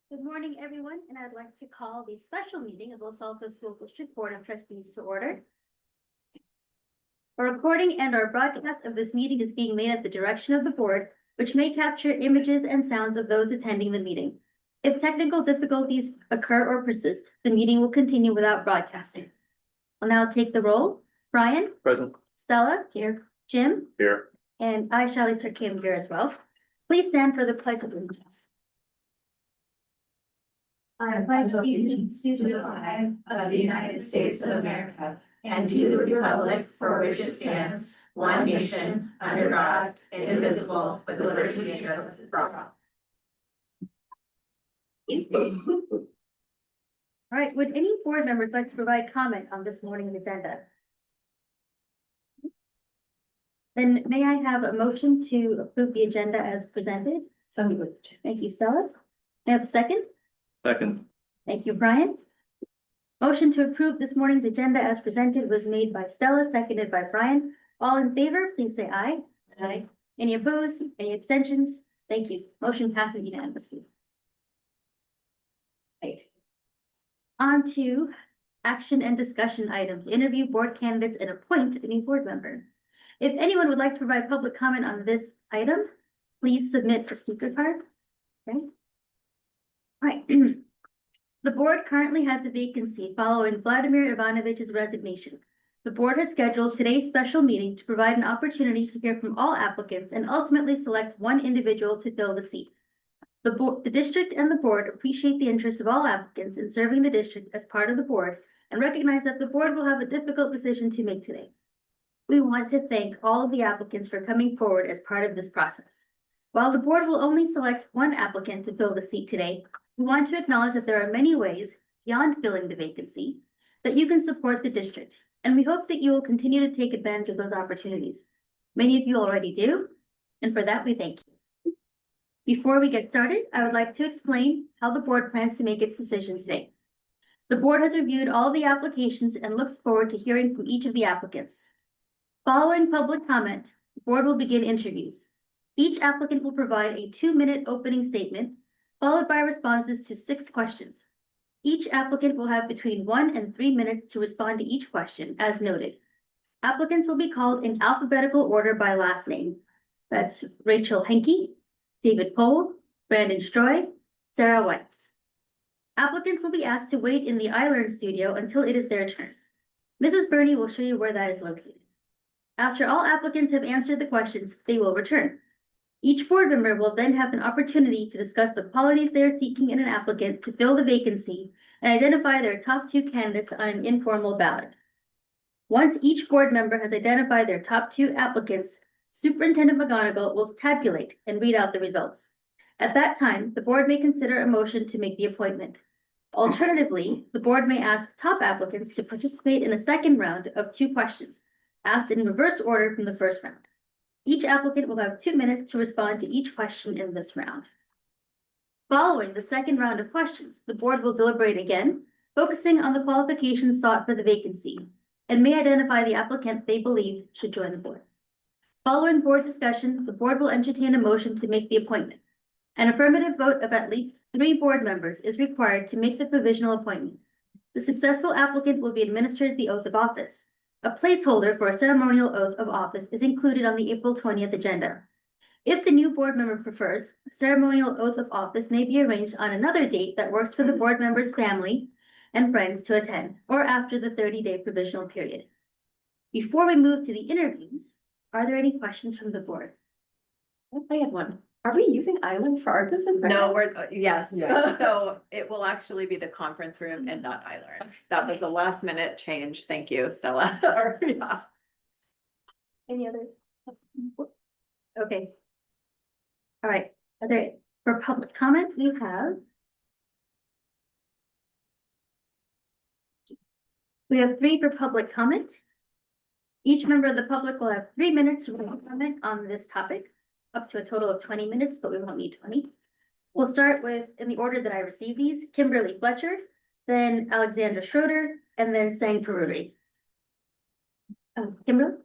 Good morning, everyone, and I'd like to call the special meeting of Los Altos School District Board of Trustees to order. A recording and or broadcast of this meeting is being made at the direction of the board, which may capture images and sounds of those attending the meeting. If technical difficulties occur or persist, the meeting will continue without broadcasting. I'll now take the roll. Brian? Present. Stella? Here. Jim? Here. And I, Shally Sircam, am here as well. Please stand for the Pledge of Allegiance. I pledge allegiance to the flag of the United States of America and to the republic for which it stands, one nation, under God, indivisible, with liberty and justice for all. All right, would any board members like to provide comment on this morning's agenda? Then may I have a motion to approve the agenda as presented? So moved. Thank you, Stella. May I have a second? Second. Thank you, Brian. Motion to approve this morning's agenda as presented was made by Stella, seconded by Brian. All in favor, please say aye. Aye. Any opposed? Any abstentions? Thank you. Motion passes unanimously. Right. On to action and discussion items. Interview board candidates and appoint a new board member. If anyone would like to provide public comment on this item, please submit a speaker card. Okay. All right. The board currently has a vacancy following Vladimir Ivanovich's resignation. The board has scheduled today's special meeting to provide an opportunity to hear from all applicants and ultimately select one individual to fill the seat. The district and the board appreciate the interest of all applicants in serving the district as part of the board and recognize that the board will have a difficult decision to make today. We want to thank all of the applicants for coming forward as part of this process. While the board will only select one applicant to fill the seat today, we want to acknowledge that there are many ways beyond filling the vacancy that you can support the district, and we hope that you will continue to take advantage of those opportunities. Many of you already do, and for that we thank you. Before we get started, I would like to explain how the board plans to make its decision today. The board has reviewed all the applications and looks forward to hearing from each of the applicants. Following public comment, the board will begin interviews. Each applicant will provide a 2-minute opening statement, followed by responses to 6 questions. Each applicant will have between 1 and 3 minutes to respond to each question, as noted. Applicants will be called in alphabetical order by last name. That's Rachel Henke, David Pohl, Brandon Stroy, Sarah Weitz. Applicants will be asked to wait in the iLearn studio until it is their turn. Mrs. Burney will show you where that is located. After all applicants have answered the questions, they will return. Each board member will then have an opportunity to discuss the qualities they are seeking in an applicant to fill the vacancy and identify their top 2 candidates on an informal ballot. Once each board member has identified their top 2 applicants, Superintendent McGonigal will tabulate and read out the results. At that time, the board may consider a motion to make the appointment. Alternatively, the board may ask top applicants to participate in a second round of 2 questions, asked in reverse order from the first round. Each applicant will have 2 minutes to respond to each question in this round. Following the second round of questions, the board will deliberate again, focusing on the qualifications sought for the vacancy, and may identify the applicant they believe should join the board. Following board discussion, the board will entertain a motion to make the appointment. An affirmative vote of at least 3 board members is required to make the provisional appointment. The successful applicant will be administered the oath of office. A placeholder for a ceremonial oath of office is included on the April 20th agenda. If the new board member prefers, a ceremonial oath of office may be arranged on another date that works for the board member's family and friends to attend, or after the 30-day provisional period. Before we move to the interviews, are there any questions from the board? I had one. Are we using Island for our business? No, we're, yes, Yes. so it will actually be the conference room and not iLearn. That was a last minute change. Thank you, Stella. Yeah. Any others? Okay. All right, are there, for public comment, we have 3 for public comment. Each member of the public will have 3 minutes to comment on this topic, up to a total of 20 minutes, but we won't need 20. We'll start with, in the order that I received these, Kimberly Fletcher, then Alexandra Schroeder, and then Sang Peruri. Kimberly?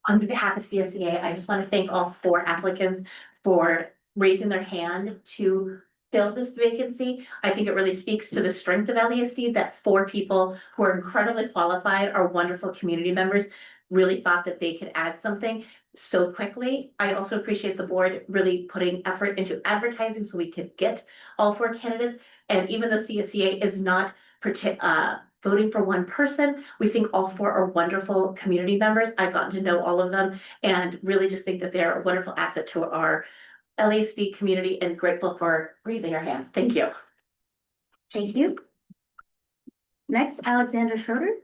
On behalf of CSEA, I just want to thank all 4 applicants for raising their hand to fill this vacancy. I think it really speaks to the strength of LASD that 4 people who are incredibly qualified, are wonderful community members, really thought that they could add something so quickly. I also appreciate the board really putting effort into advertising so we could get all 4 candidates. And even though CSEA is not voting for one person, we think all 4 are wonderful community members. I've gotten to know all of them and really just think that they're a wonderful asset to our LASD community, and grateful for raising your hands. Thank you. Thank you. Next, Alexandra Schroeder.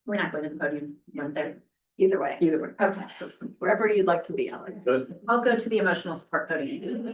We're not going to the podium. You want there? Either way, Okay. wherever you'd like to be, Alex. I'll go to the emotional support podium.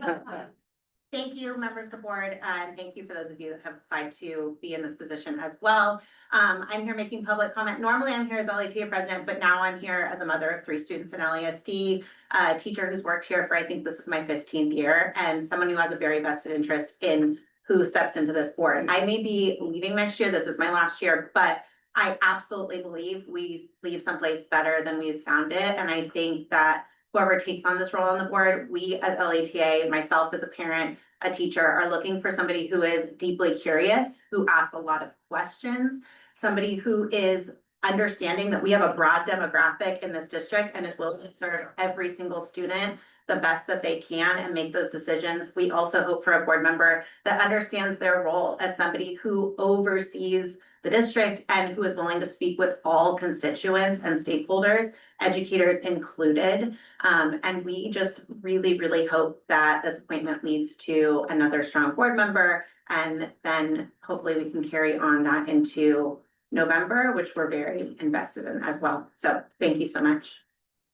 Thank you, members of the board, and thank you for those of you that have applied to be in this position as well. I'm here making public comment. Normally I'm here as LATA president, but now I'm here as a mother of 3 students in LASD, a teacher who's worked here for, I think this is my 15th year, and someone who has a very vested interest in who steps into this board. I may be leaving next year. This is my last year, but I absolutely believe we leave someplace better than we've found it. And I think that whoever takes on this role on the board, we as LATA, myself as a parent, a teacher, are looking for somebody who is deeply curious, who asks a lot of questions, somebody who is understanding that we have a broad demographic in this district and is willing to serve every single student the best that they can and make those decisions. We also hope for a board member that understands their role as somebody who oversees the district and who is willing to speak with all constituents and stakeholders, educators included. And we just really, really hope that this appointment leads to another strong board member. And then hopefully we can carry on that into November, which we're very invested in as well. So thank you so much.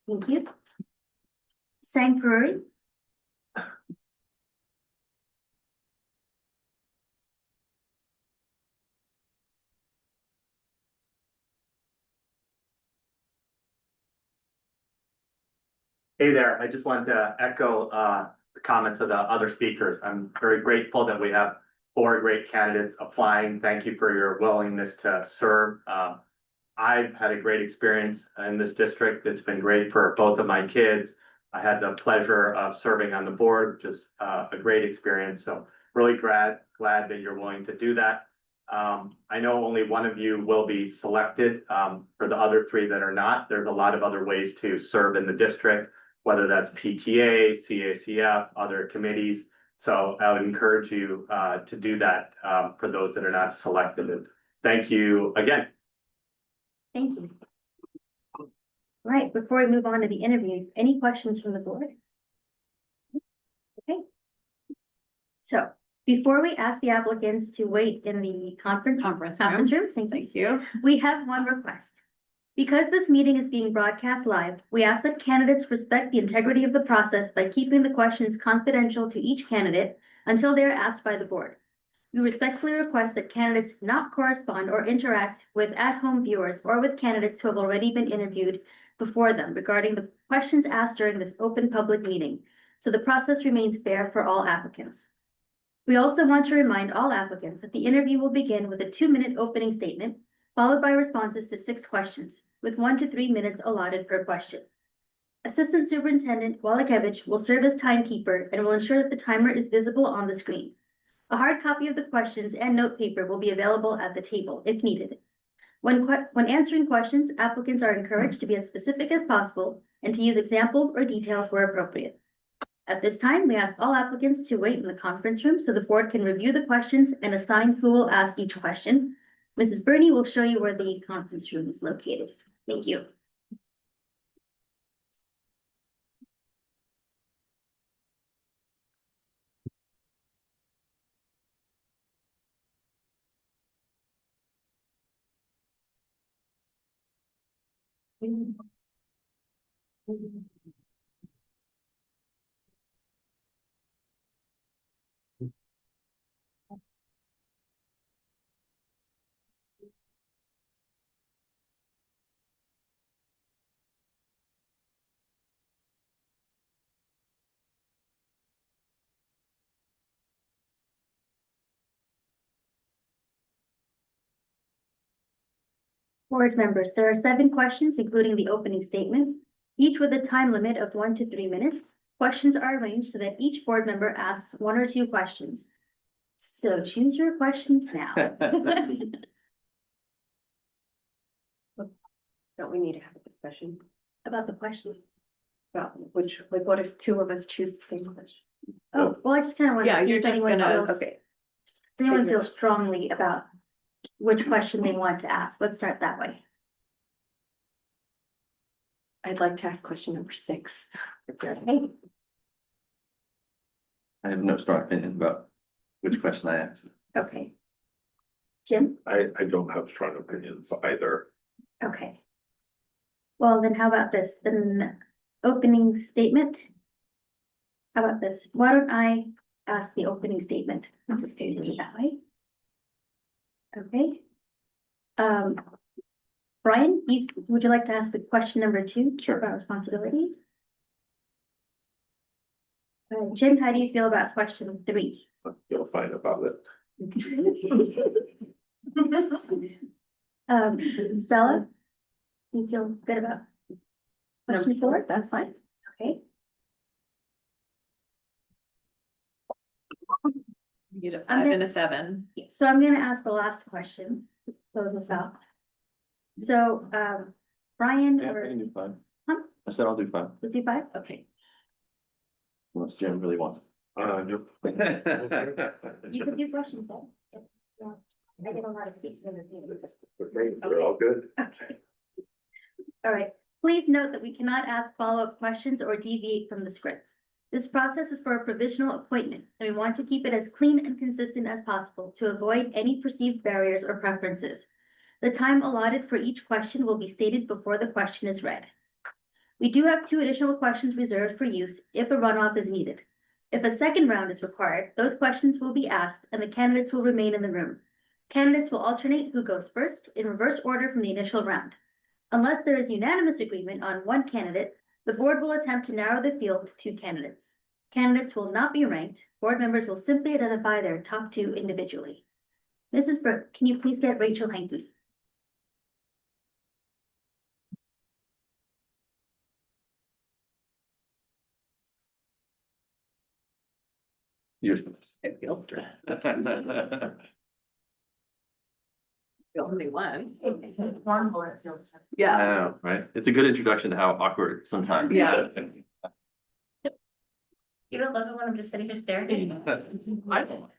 Thank you. Sang Puri. Hey there, I just wanted to echo the comments of the other speakers. I'm very grateful that we have 4 great candidates applying. Thank you for your willingness to serve. I've had a great experience in this district. It's been great for both of my kids. I had the pleasure of serving on the board, which is a great experience. So really glad that you're willing to do that. I know only one of you will be selected. For the other 3 that are not, there's a lot of other ways to serve in the district, whether that's PTA, CACF, other committees. So I would encourage you to do that for those that are not selected. And thank you again. Thank you. Right, before we move on to the interviews, any questions from the board? Okay. So before we ask the applicants to wait in the conference room, thank you. We have one request. Because this meeting is being broadcast live, we ask that candidates respect the integrity of the process by keeping the questions confidential to each candidate until they are asked by the board. We respectfully request that candidates not correspond or interact with at-home viewers or with candidates who have already been interviewed before them regarding the questions asked during this open public meeting, so the process remains fair for all applicants. We also want to remind all applicants that the interview will begin with a 2-minute opening statement, followed by responses to 6 questions, with 1 to 3 minutes allotted per question. Assistant Superintendent Walikevich will serve as timekeeper and will ensure that the timer is visible on the screen. A hard copy of the questions and note paper will be available at the table if needed. When answering questions, applicants are encouraged to be as specific as possible and to use examples or details where appropriate. At this time, we ask all applicants to wait in the conference room so the board can review the questions and assign who will ask each question. Mrs. Burney will show you where the conference room is located. Thank you. Board members, there are 7 questions, including the opening statement, each with a time limit of 1 to 3 minutes. Questions are arranged so that each board member asks 1 or 2 questions. So choose your questions now. Don't we need to have a discussion About the question. about which, like, what if 2 of us choose the same question? Oh, well, I just kind of want Yeah, to see you're if just anyone gonna, feels, okay. does anyone figure feel strongly about which question they want to ask. Let's start that way. I'd like to ask question number 6. Okay. I have no strong opinion about which question I asked. Okay. Jim? I don't have strong opinions either. Okay. Well, then how about this? Then opening statement? How about this? Why don't I ask the opening statement? I'll just do it that way. Okay. Brian, would you like to ask the question number 2? Sure. About responsibilities? Jim, how do you feel about question 3? You'll find about it. Stella? You feel good about question 4? That's fine. Okay. You get a I'm 5 gonna- and a 7. So I'm gonna ask the last question, to close this out. So, Brian Yeah, I or, can do 5. Huh? I said I'll do 5, let's do 5? Okay. unless Jim really wants. No. You could do questions then. Yeah. I get a lot of keys in the thing. Okay, we're all good. Okay. All right, please note that we cannot ask follow-up questions or deviate from the script. This process is for a provisional appointment, and we want to keep it as clean and consistent as possible to avoid any perceived barriers or preferences. The time allotted for each question will be stated before the question is read. We do have 2 additional questions reserved for use if a runoff is needed. If a second round is required, those questions will be asked and the candidates will remain in the room. Candidates will alternate who goes first in reverse order from the initial round. Unless there is unanimous agreement on one candidate, the board will attempt to narrow the field to 2 candidates. Candidates will not be ranked. Board members will simply identify their top 2 individually. Mrs. Burke, can you please get Rachel Hankey? Yours first. The only one. I Yeah. know, right? It's a good introduction to how awkward sometimes. Yeah. You don't love it when I'm just sitting here staring at you? I don't.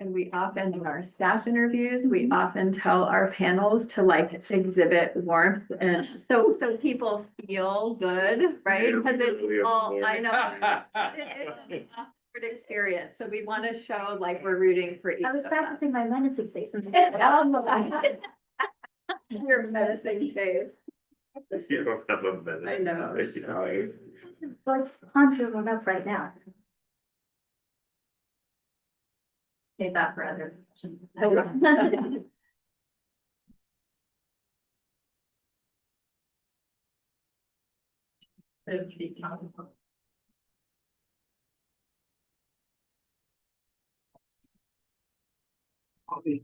And we often, in our staff interviews, we often tell our panels to like exhibit warmth and so people feel good, right? Because it's all, I know. It is an awkward experience, so we want to show like we're rooting for each I was of them. practicing my menacing face. Your menacing face. You don't have a minute. I know. Like, conjure one up right now. Save that for other.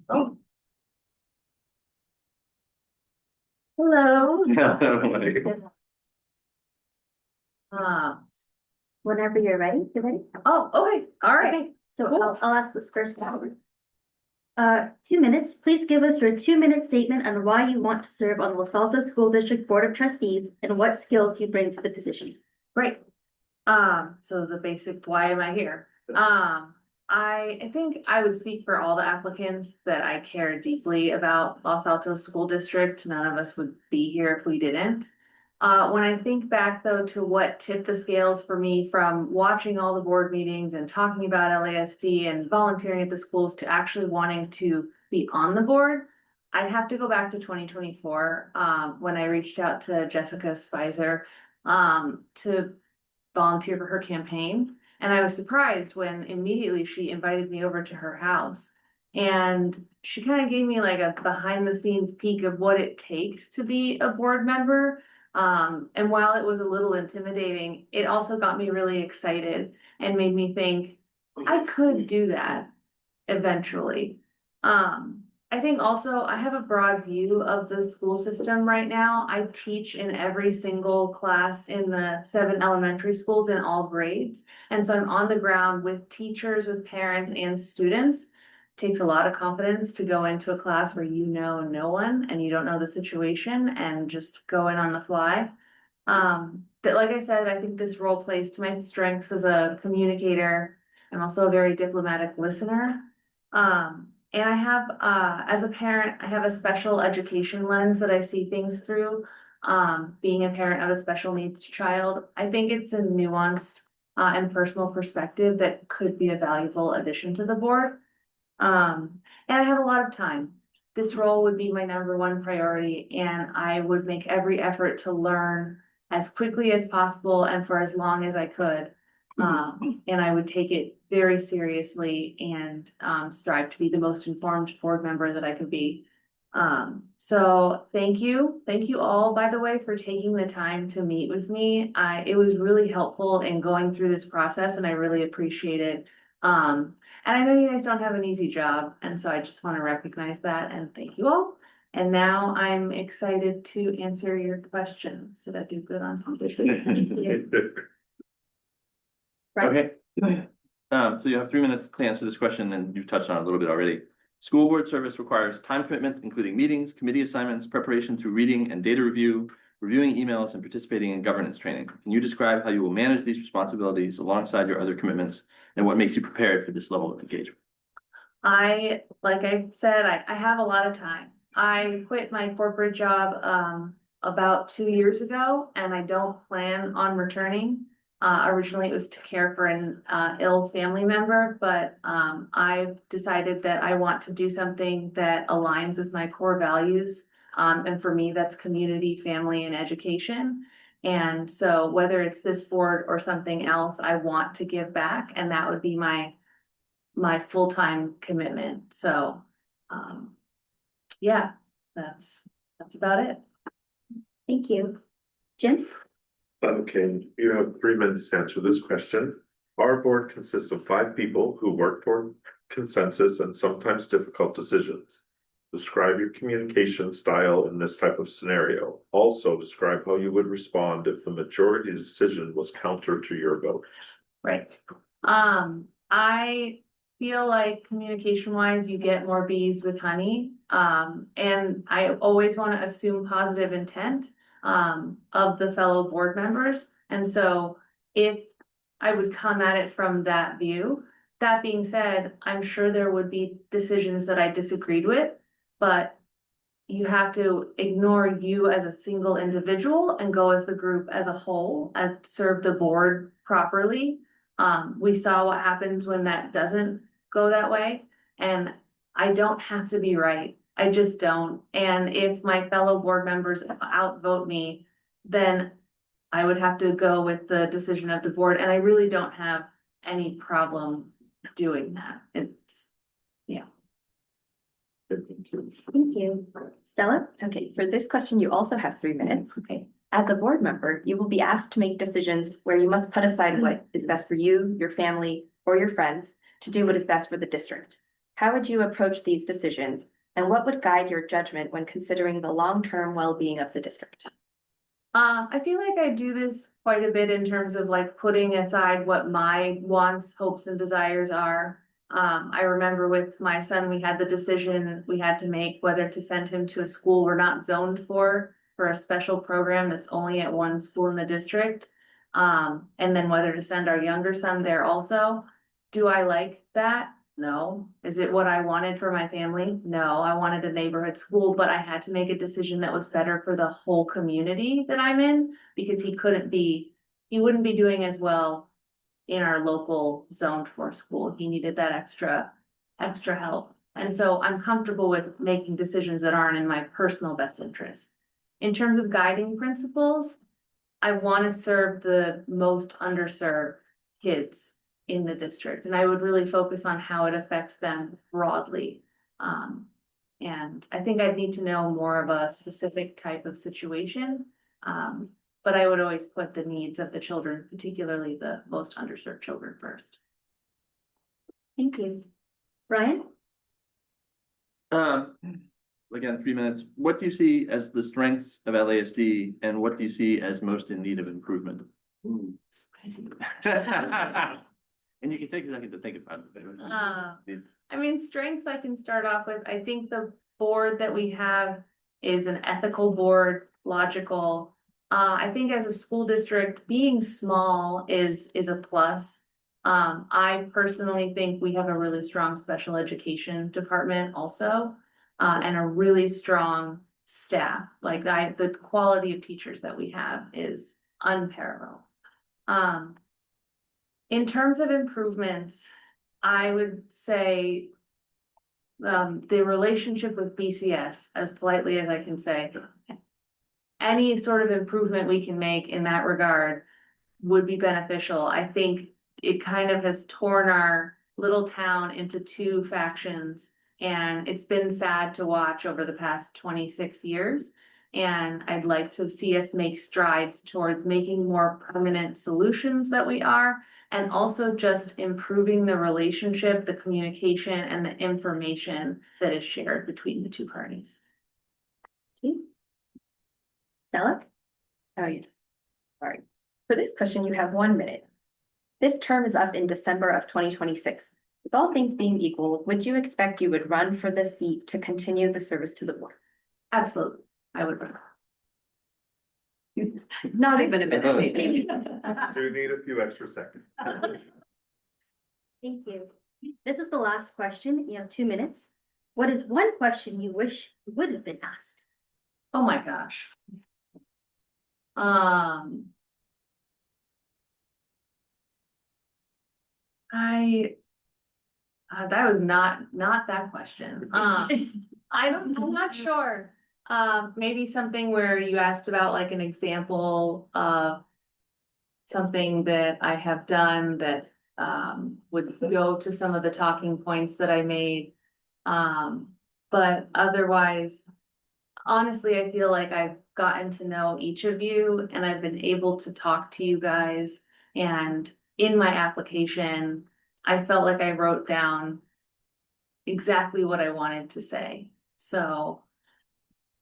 Oh, Hello. Whenever you're ready, Oh, okay, all right. Okay, so I'll ask this first one. 2 minutes, please give us your 2-minute statement on why you want to serve on the Los Altos School District Board of Trustees and what skills you bring to the position. Great. So the basic, why am I here? I think I would speak for all the applicants that I care deeply about Los Altos School District. None of us would be here if we didn't. When I think back though to what tipped the scales for me from watching all the board meetings and talking about LASD and volunteering at the schools to actually wanting to be on the board, I'd have to go back to 2024, when I reached out to Jessica Spicer, to volunteer for her campaign. And I was surprised when immediately she invited me over to her house. And she kind of gave me like a behind the scenes peek of what it takes to be a board member. And while it was a little intimidating, it also got me really excited and made me think I could do that eventually. I think also I have a broad view of the school system right now. I teach in every single class in the 7 elementary schools in all grades. And so I'm on the ground with teachers, with parents and students. Takes a lot of confidence to go into a class where you know no one and you don't know the situation and just go in on the fly. But like I said, I think this role plays to my strengths as a communicator and also a very diplomatic listener. And I have, as a parent, I have a special education lens that I see things through. Being a parent of a special needs child, I think it's a nuanced, and personal perspective that could be a valuable addition to the board. And I have a lot of time. This role would be my #1 priority, and I would make every effort to learn as quickly as possible and for as long as I could. And I would take it very seriously and strive to be the most informed board member that I could be. So thank you. Thank you all, by the way, for taking the time to meet with me. It was really helpful in going through this process and I really appreciate it. And I know you guys don't have an easy job, and so I just want to recognize that and thank you all. And now I'm excited to answer your questions. Did I do good on something? Okay. So you have 3 minutes to answer this question, and you've touched on it a little bit already. School board service requires time commitment, including meetings, committee assignments, preparation through reading and data review, reviewing emails, and participating in governance training. Can you describe how you will manage these responsibilities alongside your other commitments and what makes you prepared for this level of engagement? Like I said, I have a lot of time. I quit my corporate job, about 2 years ago, and I don't plan on returning. Originally it was to care for an, ill family member, but, I've decided that I want to do something that aligns with my core values. And for me, that's community, family, and education. And so whether it's this board or something else, I want to give back, and that would be my full-time commitment. So, yeah, that's about it. Thank you. Jim? Okay, you have 3 minutes to answer this question. Our board consists of 5 people who work toward consensus and sometimes difficult decisions. Describe your communication style in this type of scenario. Also describe how you would respond if the majority decision was counter to your vote. Right. I feel like communication wise, you get more bees with honey. And I always want to assume positive intent of the fellow board members. And so if I would come at it from that view, that being said, I'm sure there would be decisions that I disagreed with, but you have to ignore you as a single individual and go as the group as a whole and serve the board properly. We saw what happens when that doesn't go that way, and I don't have to be right. I just don't. And if my fellow board members outvote me, then I would have to go with the decision of the board, and I really don't have any problem doing that. It's, yeah. Thank you. Thank you. Stella? Okay, for this question, you also have 3 minutes. Okay. As a board member, you will be asked to make decisions where you must put aside what is best for you, your family, or your friends to do what is best for the district. How would you approach these decisions, and what would guide your judgment when considering the long-term well-being of the district? I feel like I do this quite a bit in terms of like putting aside what my wants, hopes, and desires are. I remember with my son, we had the decision we had to make whether to send him to a school we're not zoned for a special program that's only at one school in the district. And then whether to send our younger son there also. Do I like that? No. Is it what I wanted for my family? No, I wanted a neighborhood school, but I had to make a decision that was better for the whole community that I'm in, because he wouldn't be doing as well in our local zoned for school. He needed that extra help. And so I'm comfortable with making decisions that aren't in my personal best interest. In terms of guiding principles, I want to serve the most underserved kids in the district, and I would really focus on how it affects them broadly. And I think I'd need to know more of a specific type of situation. But I would always put the needs of the children, particularly the most underserved children, first. Thank you. Ryan? Again, 3 minutes. What do you see as the strengths of LASD and what do you see as most in need of improvement? And you can take a second to think about it. I mean, strengths I can start off with. I think the board that we have is an ethical board, logical. I think as a school district, being small is a plus. I personally think we have a really strong special education department also, and a really strong staff. Like the quality of teachers that we have is unparalleled. In terms of improvements, I would say the relationship with BCS, as politely as I can say, any sort of improvement we can make in that regard would be beneficial. I think it kind of has torn our little town into two factions, and it's been sad to watch over the past 26 years. And I'd like to see us make strides towards making more permanent solutions that we are, and also just improving the relationship, the communication, and the information that is shared between the two parties. Stella? Oh, yes. Sorry. For this question, you have 1 minute. This term is up in December of 2026. With all things being equal, would you expect you would run for the seat to continue the service to the board? Absolutely, I would. Not even a minute, maybe. Do need a few extra seconds. Thank you. This is the last question. You have 2 minutes. What is one question you wish would have been asked? Oh my gosh. That was not that question. I'm not sure. Maybe something where you asked about like an example of something that I have done that would go to some of the talking points that I made. But otherwise, honestly, I feel like I've gotten to know each of you and I've been able to talk to you guys. And in my application, I felt like I wrote down exactly what I wanted to say. So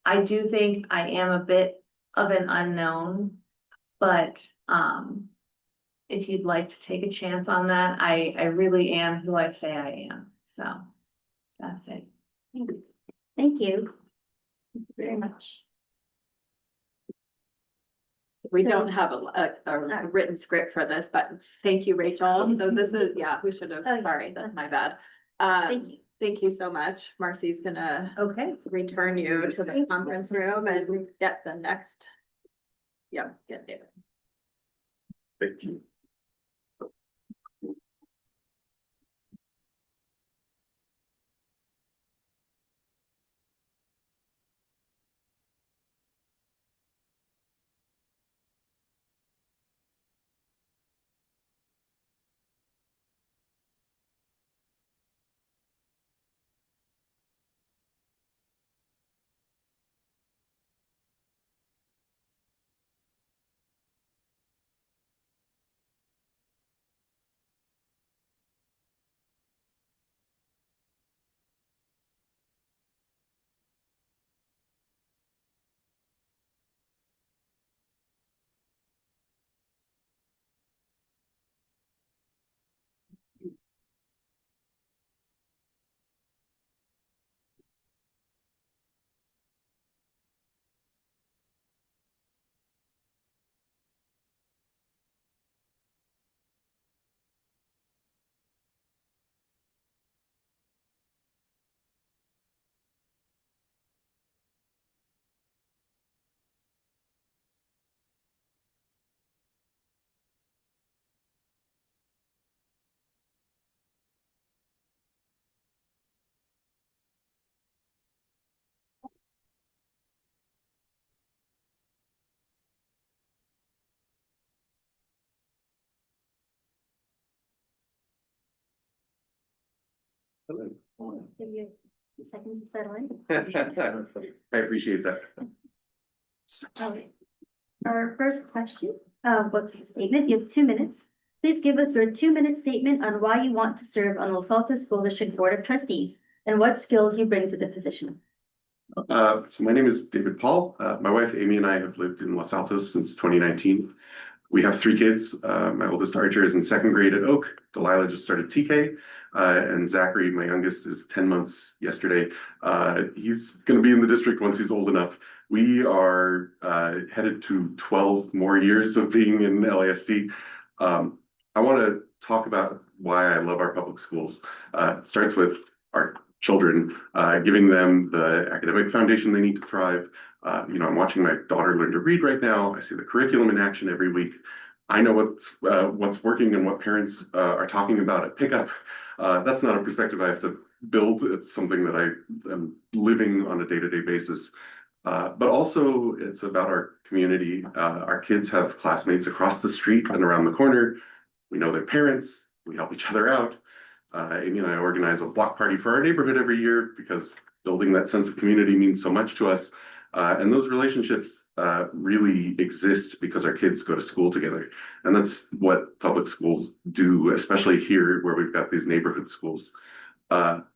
I do think I am a bit of an unknown, but if you'd like to take a chance on that, I really am who I say I am. So that's it. Thank you. Thank you very much. We don't have a written script for this, but thank you, Rachel. So this is, yeah, we should have, Oh, yeah. sorry, that's my bad. Thank you. Thank you so much. Marcy's gonna Okay. return you to the conference room and get the next. Yeah, get there. Thank you. Give you 2 seconds to settle in. I appreciate that. Okay. Our first question, what's your statement? You have 2 minutes. Please give us your 2-minute statement on why you want to serve on the Los Altos School District Board of Trustees. and what skills you bring to the position. So my name is David Paul. My wife Amy and I have lived in Los Altos since 2019. We have 3 kids. My oldest Archer is in 2nd grade at Oak. Delilah just started TK. And Zachary, my youngest, is 10 months yesterday. He's going to be in the district once he's old enough. We are headed to 12 more years of being in LASD. I want to talk about why I love our public schools. It starts with our children, giving them the academic foundation they need to thrive. I'm watching my daughter learn to read right now. I see the curriculum in action every week. I know what's working and what parents are talking about at pickup. That's not a perspective I have to build. It's something that I am living on a day-to-day basis. But also it's about our community. Our kids have classmates across the street and around the corner. We know their parents. We help each other out. Amy and I organize a block party for our neighborhood every year because building that sense of community means so much to us. And those relationships really exist because our kids go to school together. And that's what public schools do, especially here where we've got these neighborhood schools.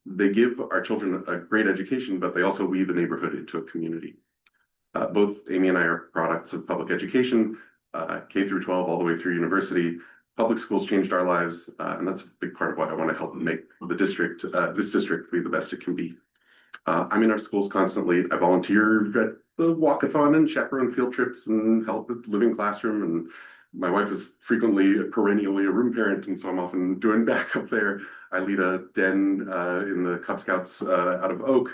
They give our children a great education, but they also weave a neighborhood into a community. Both Amy and I are products of public education, K through 12, all the way through university. Public schools changed our lives, and that's a big part of why I want to help make the district, this district, be the best it can be. I'm in our schools constantly. I volunteer at the walkathon and chaperone field trips and help with living classroom. And my wife is perennially a room parent, and so I'm often doing backup there. I lead a den in the Cub Scouts out of Oak.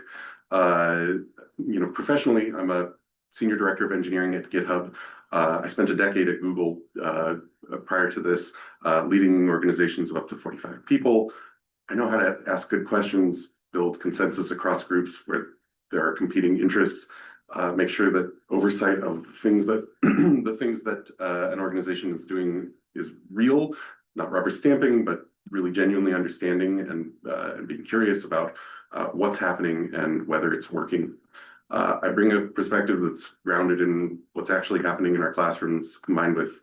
Professionally, I'm a senior director of engineering at GitHub. I spent a decade at Google prior to this, leading organizations of up to 45 people. I know how to ask good questions, build consensus across groups where there are competing interests, make sure that oversight of things that the things that an organization is doing is real, not rubber stamping, but really genuinely understanding and being curious about what's happening and whether it's working. I bring a perspective that's grounded in what's actually happening in our classrooms, combined with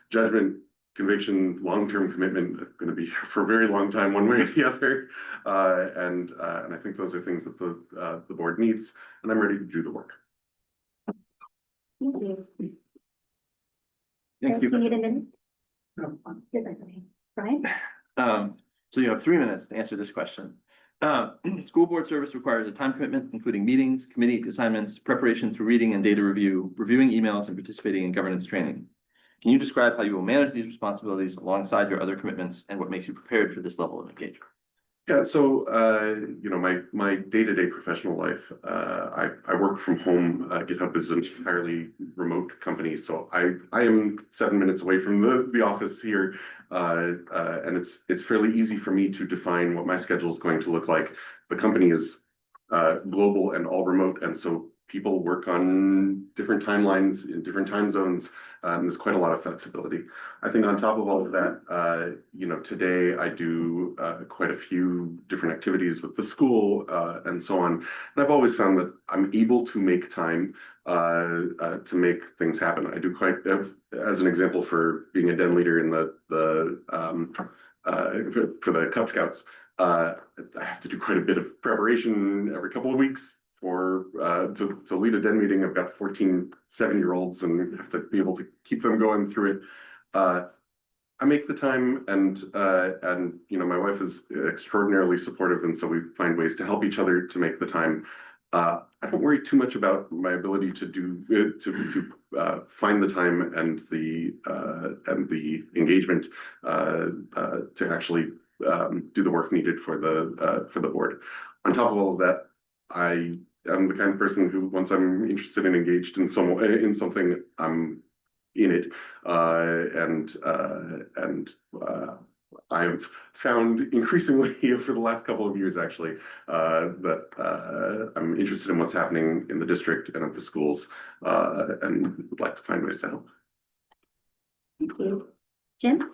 judgment, conviction, long-term commitment. I'm going to be here for a very long time, one way or the other. And I think those are things that the board needs, and I'm ready to do the work. Thank you. Thank Do you you. need a minute? No. Brian? So you have 3 minutes to answer this question. School board service requires a time commitment, including meetings, committee assignments, preparation through reading and data review, reviewing emails, and participating in governance training. Can you describe how you will manage these responsibilities alongside your other commitments and what makes you prepared for this level of engagement? Yeah, so my day-to-day professional life, I work from home. GitHub is an entirely remote company, so I am 7 minutes away from the office here, and it's fairly easy for me to define what my schedule is going to look like. The company is global and all remote, and so people work on different timelines in different time zones. And there's quite a lot of flexibility. I think on top of all of that, today I do quite a few different activities with the school and so on. And I've always found that I'm able to make time to make things happen. I do quite, as an example, for being a den leader in for the Cub Scouts, I have to do quite a bit of preparation every couple of weeks to lead a den meeting. I've got 14 7-year-olds and have to be able to keep them going through it. I make the time, and my wife is extraordinarily supportive, and so we find ways to help each other to make the time. I don't worry too much about my ability to find the time and the engagement to actually do the work needed for the board. On top of all of that, I am the kind of person who, once I'm interested and engaged in something, I'm in it. I've found increasingly over the last couple of years, actually, that I'm interested in what's happening in the district and at the schools, and would like to find ways to help. Thank you. Jim?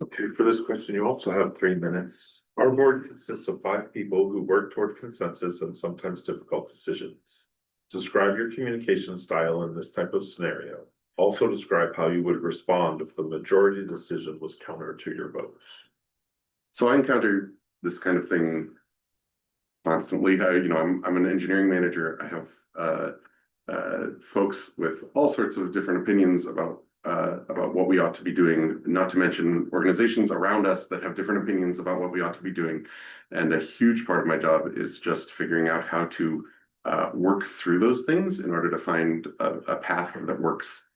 Okay, for this question, you also have 3 minutes. Our board consists of 5 people who work toward consensus and sometimes difficult decisions. Describe your communication style in this type of scenario. Also describe how you would respond if the majority decision was counter to your vote. So I encounter this kind of thing constantly. I'm an engineering manager. I have folks with all sorts of different opinions about what we ought to be doing, not to mention organizations around us that have different opinions about what we ought to be doing. And a huge part of my job is just figuring out how to work through those things in order to find a path that works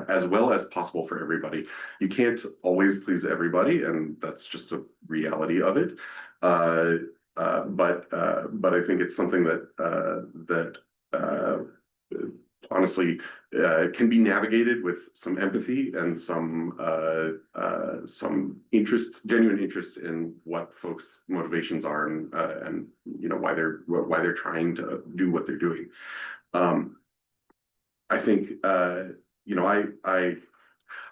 as well as possible for everybody. You can't always please everybody, and that's just a reality of it. But I think it's something that honestly can be navigated with some empathy and some genuine interest in what folks' motivations are, and why they're trying to do what they're doing. I think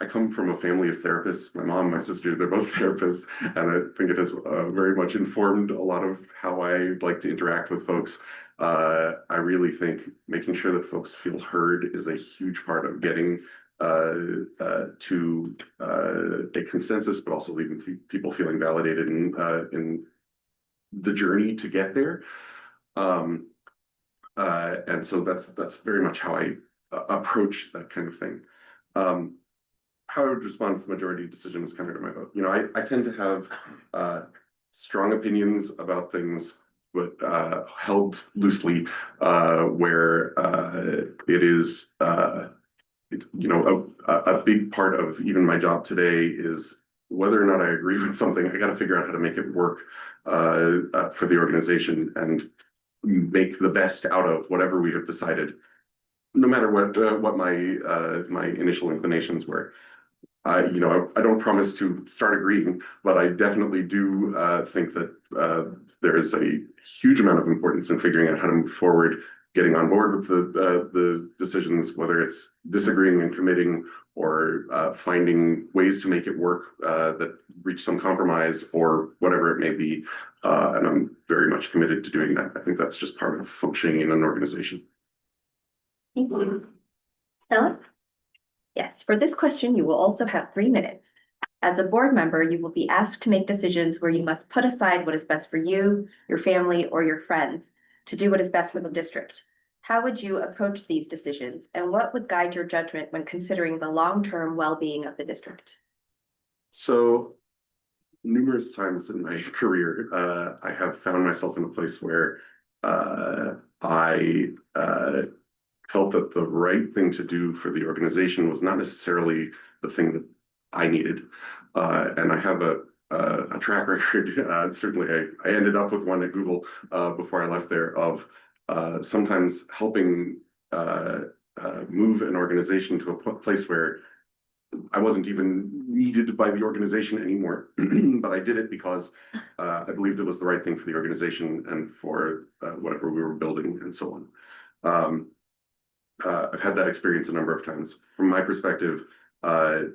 I come from a family of therapists. My mom, my sister, they're both therapists, and I think it has very much informed a lot of how I like to interact with folks. I really think making sure that folks feel heard is a huge part of getting to a consensus, but also leaving people feeling validated in the journey to get there. And so that's very much how I approach that kind of thing. How I would respond if the majority decision is counter to my vote. I tend to have strong opinions about things, but held loosely, where it is, a big part of even my job today is whether or not I agree with something, I got to figure out how to make it work for the organization and make the best out of whatever we have decided, no matter what my initial inclinations were. I don't promise to start agreeing, but I definitely do think that there is a huge amount of importance in figuring out how to move forward, getting on board with the decisions, whether it's disagreeing and committing or finding ways to make it work that reach some compromise or whatever it may be. And I'm very much committed to doing that. I think that's just part of functioning in an organization. Thank you. Stella? Yes, for this question, you will also have 3 minutes. As a board member, you will be asked to make decisions where you must put aside what is best for you, your family, or your friends to do what is best for the district. How would you approach these decisions, and what would guide your judgment when considering the long-term well-being of the district? So, numerous times in my career, I have found myself in a place where I felt that the right thing to do for the organization was not necessarily the thing that I needed. And I have a track record, certainly I ended up with one at Google before I left there, of sometimes helping move an organization to a place where I wasn't even needed by the organization anymore, but I did it because I believed it was the right thing for the organization and for whatever we were building and so on. I've had that experience a number of times. From my perspective, the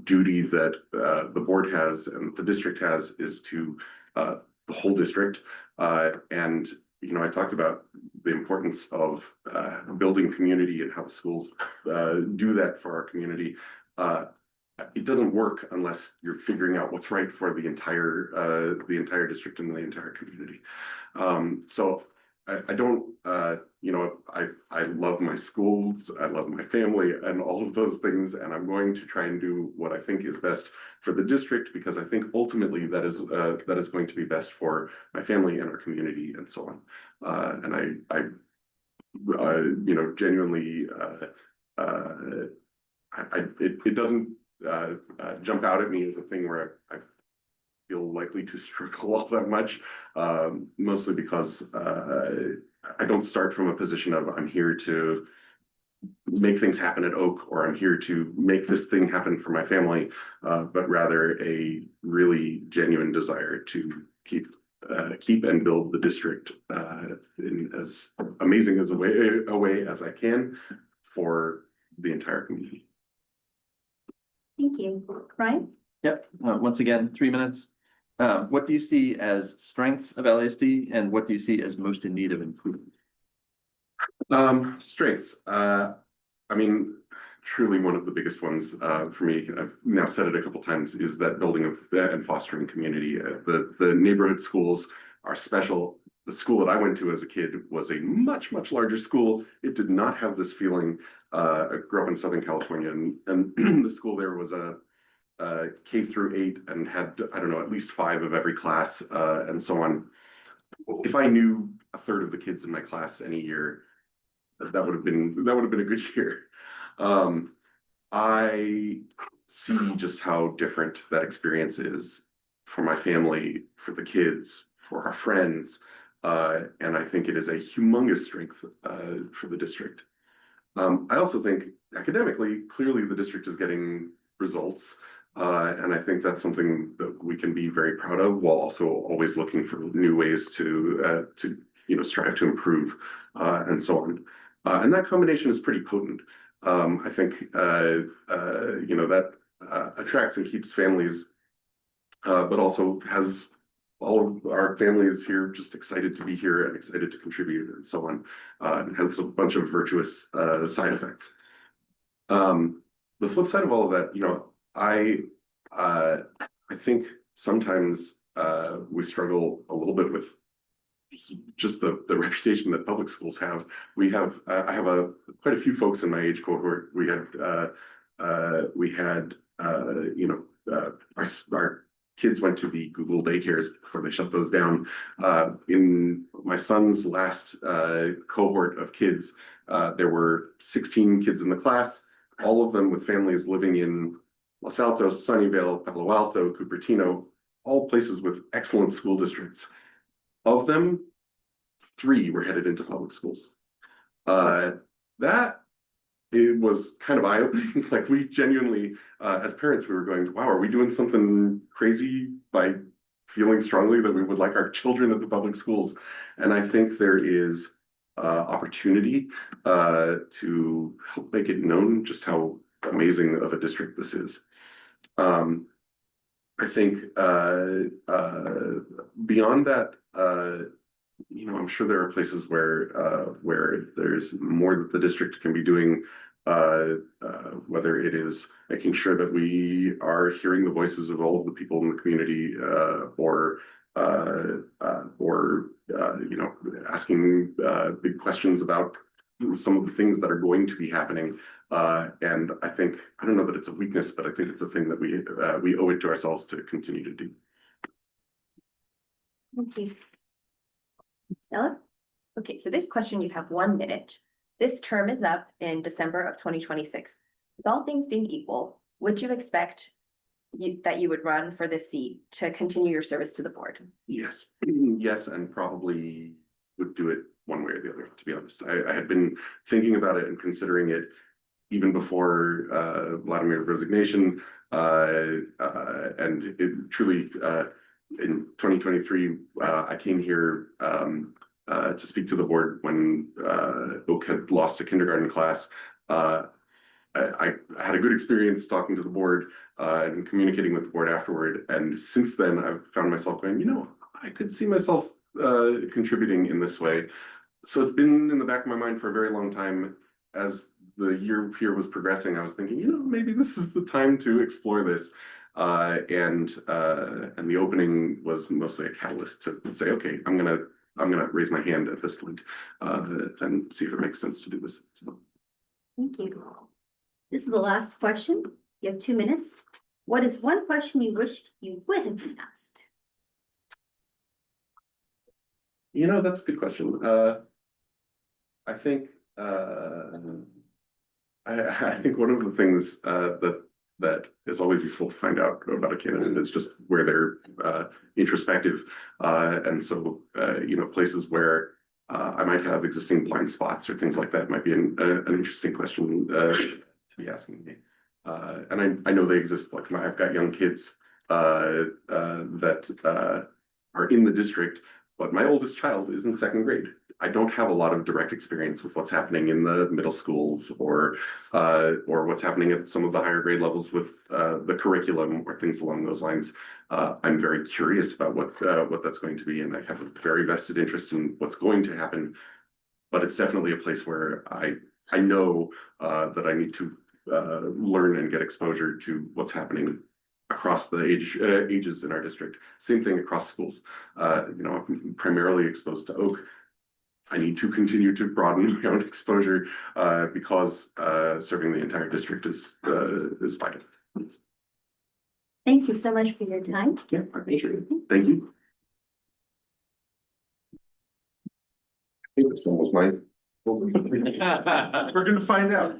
duty that the board has and the district has is to the whole district. And I talked about the importance of building community and how the schools do that for our community. It doesn't work unless you're figuring out what's right for the entire district and the entire community. So I don't, I love my schools, I love my family and all of those things, and I'm going to try and do what I think is best for the district, because I think ultimately that is going to be best for my family and our community and so on. And I genuinely, it doesn't jump out at me as a thing where I feel likely to struggle all that much, mostly because I don't start from a position of I'm here to make things happen at Oak, or I'm here to make this thing happen for my family, but rather a really genuine desire to keep and build the district in as amazing as a way as I can for the entire community. Thank you. Ryan? Yep, once again, 3 minutes. What do you see as strengths of LASD, and what do you see as most in need of improvement? Strengths. I mean, truly one of the biggest ones for me. I've now said it a couple times, is that building of and fostering community. The neighborhood schools are special. The school that I went to as a kid was a much, much larger school. It did not have this feeling. I grew up in Southern California, and the school there was a K through 8 and had, I don't know, at least 5 of every class and so on. If I knew a third of the kids in my class any year, that would have been a good year. I see just how different that experience is for my family, for the kids, for our friends, and I think it is a humongous strength for the district. I also think academically, clearly the district is getting results. And I think that's something that we can be very proud of, while also always looking for new ways to strive to improve and so on. And that combination is pretty potent. I think that attracts and keeps families, but also has all of our families here just excited to be here and excited to contribute and so on. And has a bunch of virtuous side effects. The flip side of all of that, I think sometimes we struggle a little bit with just the reputation that public schools have. I have quite a few folks in my age cohort. We had our kids went to the Google daycares before they shut those down. In my son's last cohort of kids, there were 16 kids in the class, all of them with families living in Los Altos, Sunnyvale, Palo Alto, Cupertino, all places with excellent school districts. Of them, 3 were headed into public schools. It was kind of eye-opening. Like, we genuinely, as parents, we were going, wow, are we doing something crazy by feeling strongly that we would like our children at the public schools? And I think there is opportunity to help make it known just how amazing of a district this is. I think beyond that, I'm sure there are places where there's more that the district can be doing, whether it is making sure that we are hearing the voices of all of the people in the community, or asking big questions about some of the things that are going to be happening. And I don't know that it's a weakness, but I think it's a thing that we owe it to ourselves to continue to do. Thank you. Stella? Okay, so this question, you have 1 minute. This term is up in December of 2026. With all things being equal, would you expect that you would run for this seat to continue your service to the board? Yes, yes, and probably would do it one way or the other, to be honest. I had been thinking about it and considering it even before Vladimir's resignation, and it truly, in 2023, I came here to speak to the board when Oak had lost a kindergarten class. I had a good experience talking to the board and communicating with the board afterward. And since then, I've found myself going, I could see myself contributing in this way. So it's been in the back of my mind for a very long time. As the year here was progressing, I was thinking, maybe this is the time to explore this. And the opening was mostly a catalyst to say, okay, I'm gonna raise my hand at this point and see if it makes sense to do this. So. Thank you. This is the last question. You have 2 minutes. What is one question you wished you would have been asked? That's a good question. I think I think one of the things that is always useful to find out about a candidate is just where they're introspective, and so places where I might have existing blind spots or things like that might be an interesting question to be asking me. And I know they exist. Like, I've got young kids that are in the district, but my oldest child is in 2nd grade. I don't have a lot of direct experience with what's happening in the middle schools or what's happening at some of the higher grade levels with the curriculum or things along those lines. I'm very curious about what that's going to be, and I have a very vested interest in what's going to happen. But it's definitely a place where I know that I need to learn and get exposure to what's happening across the ages in our district. Same thing across schools. I'm primarily exposed to Oak. I need to continue to broaden my own exposure because serving the entire district is vital. Thank you so much for your time. Yeah, I appreciate it. Thank you. I think this one was mine. We're gonna find out.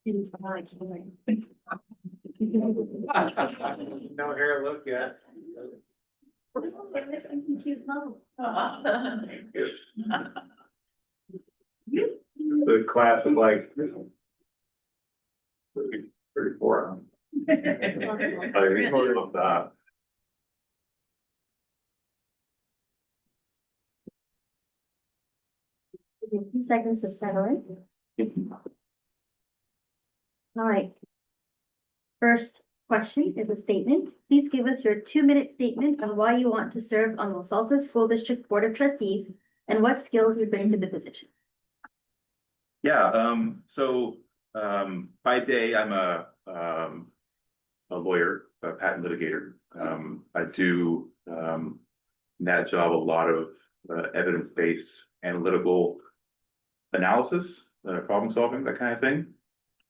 No hair look yet. The class of like 34. I think more of that. Give you a few seconds to settle in. All right. First question is a statement. Please give us your 2-minute statement on why you want to serve on Los Altos School District Board of Trustees and what skills you bring to the position. Yeah, by day, I'm a lawyer, a patent litigator. I do in that job a lot of evidence-based analytical analysis, problem solving, that kind of thing.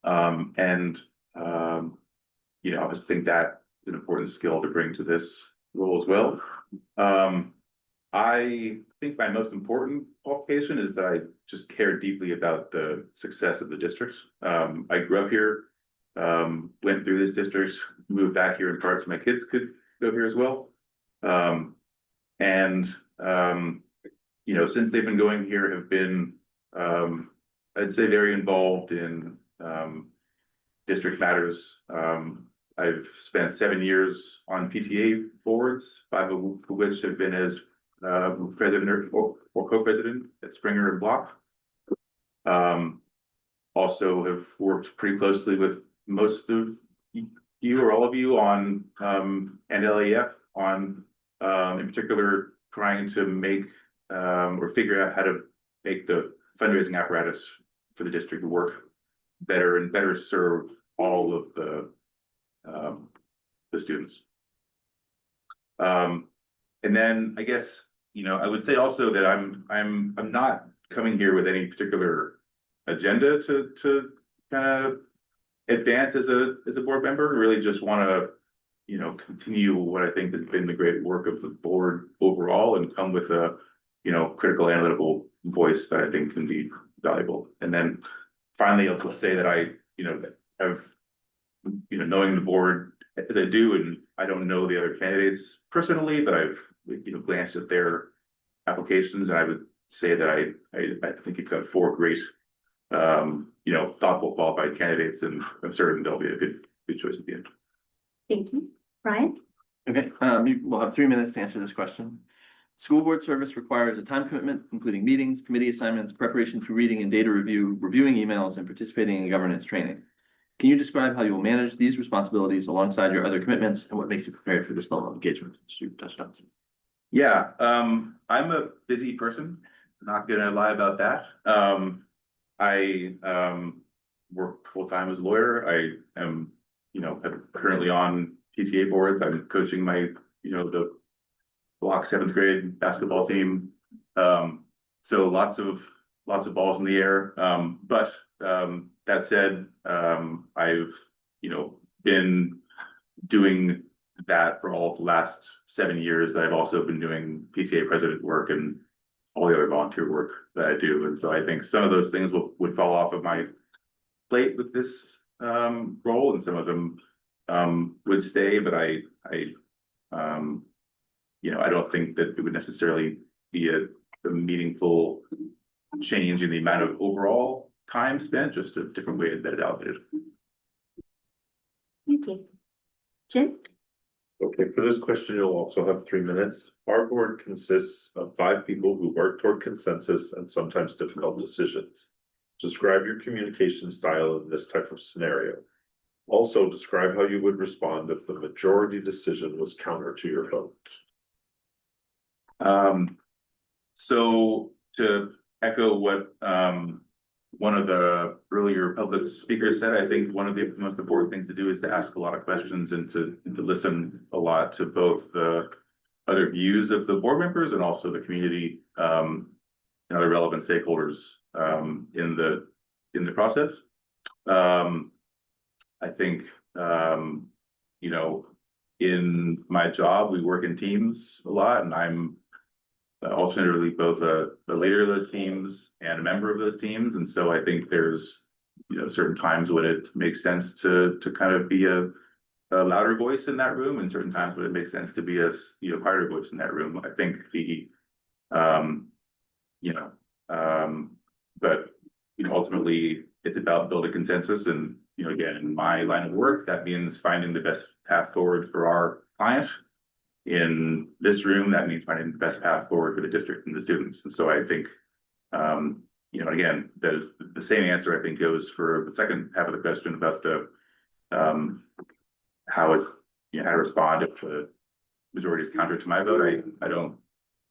I just think that's an important skill to bring to this role as well. I think my most important qualification is that I just care deeply about the success of the district. I grew up here, went through this district, moved back here in part so my kids could go here as well. Since they've been going here, have been, I'd say, very involved in district matters. I've spent 7 years on PTA boards, 5 of which have been as president or co-president at Springer and Block. Also have worked pretty closely with most of you or all of you on and LAF on in particular trying to make or figure out how to make the fundraising apparatus for the district work better and better serve all of the students. And then I guess, I would say also that I'm not coming here with any particular agenda to kind of advance as a board member. Really just want to, continue what I think has been the great work of the board overall and come with a, critical analytical voice that I think can be valuable. And then finally, I'll just say that I, have, knowing the board as I do, and I don't know the other candidates personally, but I've, glanced at their applications, and I would say that I think you've got 4 great, thoughtful, qualified candidates, and I'm certain they'll be a good choice at the end. Thank you. Brian? Okay, we'll have 3 minutes to answer this question. School board service requires a time commitment, including meetings, committee assignments, preparation through reading and data review, reviewing emails, and participating in governance training. Can you describe how you will manage these responsibilities alongside your other commitments and what makes you prepared for this level of engagement? So you touched on some. Yeah, I'm a busy person, not gonna lie about that. I work full-time as a lawyer. I am, currently on PTA boards. I'm coaching my, the Block 7th grade basketball team. So lots of balls in the air. But that said, I've, been doing that for all of the last 7 years. I've also been doing PTA president work and all the other volunteer work that I do. And so I think some of those things would fall off of my plate with this role, and some of them would stay, but I don't think that it would necessarily be a meaningful change in the amount of overall time spent, just a different way that it allocated. Thank you. Jim? Okay, for this question, you'll also have 3 minutes. Our board consists of 5 people who work toward consensus and sometimes difficult decisions. Describe your communication style in this type of scenario. Also, describe how you would respond if the majority decision was counter to your vote. So to echo what one of the earlier public speakers said, I think one of the most important things to do is to ask a lot of questions and to listen a lot to both the other views of the board members and also the community and other relevant stakeholders in the process. I think in my job we work in teams a lot, and I'm alternatively both a leader of those teams and a member of those teams. And so I think there's certain times when it makes sense to kind of be a louder voice in that room, and certain times when it makes sense to be a quieter voice in that room. I think but ultimately it's about building consensus. And again, in my line of work, that means finding the best path forward for our client. In this room, that means finding the best path forward for the district and the students. And so I think, again, the same answer I think goes for the second half of the question about the how to respond if the majority is counter to my vote. I don't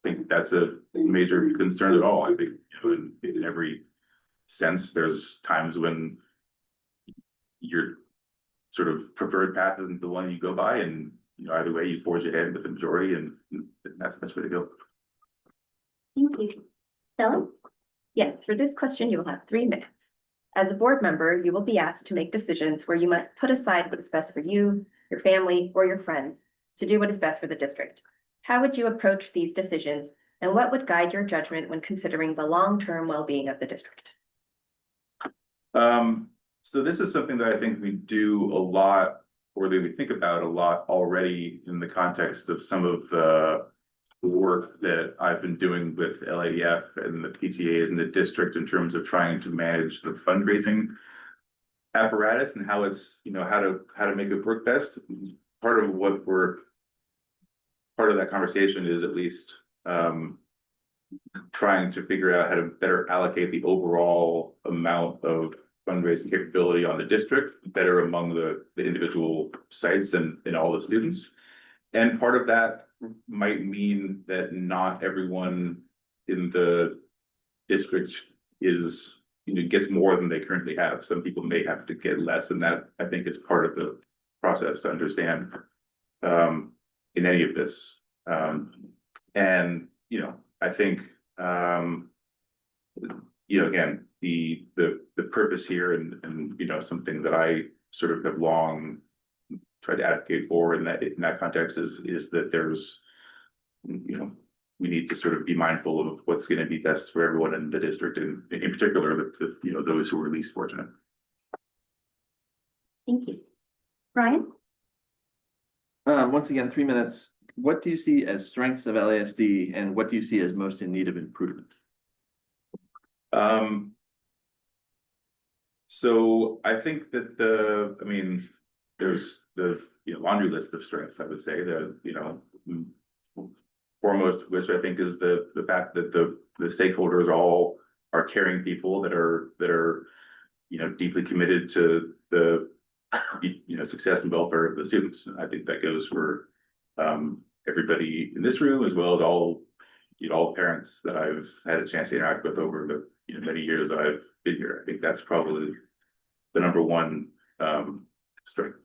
think that's a major concern at all. I think in every sense, there's times when your sort of preferred path isn't the one you go by, and either way, you forge ahead with the majority, and that's the best way to go. Thank you. Stella? Yes, for this question, you will have 3 minutes. As a board member, you will be asked to make decisions where you must put aside what is best for you, your family, or your friends to do what is best for the district. How would you approach these decisions, and what would guide your judgment when considering the long-term well-being of the district? So this is something that I think we do a lot, or that we think about a lot already in the context of some of the work that I've been doing with LADF and the PTAs in the district in terms of trying to manage the fundraising apparatus and how it's, how to make it work best. Part of that conversation is at least trying to figure out how to better allocate the overall amount of fundraising capability on the district better among the individual sites and all the students. And part of that might mean that not everyone in the district gets more than they currently have. Some people may have to get less, and that I think is part of the process to understand in any of this. And I think again, the purpose here and something that I sort of have long tried to advocate for in that context is that there's we need to sort of be mindful of what's going to be best for everyone in the district, and in particular those who are least fortunate. Thank you. Ryan? Once again, 3 minutes. What do you see as strengths of LASD, and what do you see as most in need of improvement? So I think that there's the laundry list of strengths. I would say foremost of which I think is the fact that the stakeholders all are caring people that are deeply committed to the success and welfare of the students. And I think that goes for everybody in this room, as well as all parents that I've had a chance to interact with over the many years that I've been here. I think that's probably the number one strength.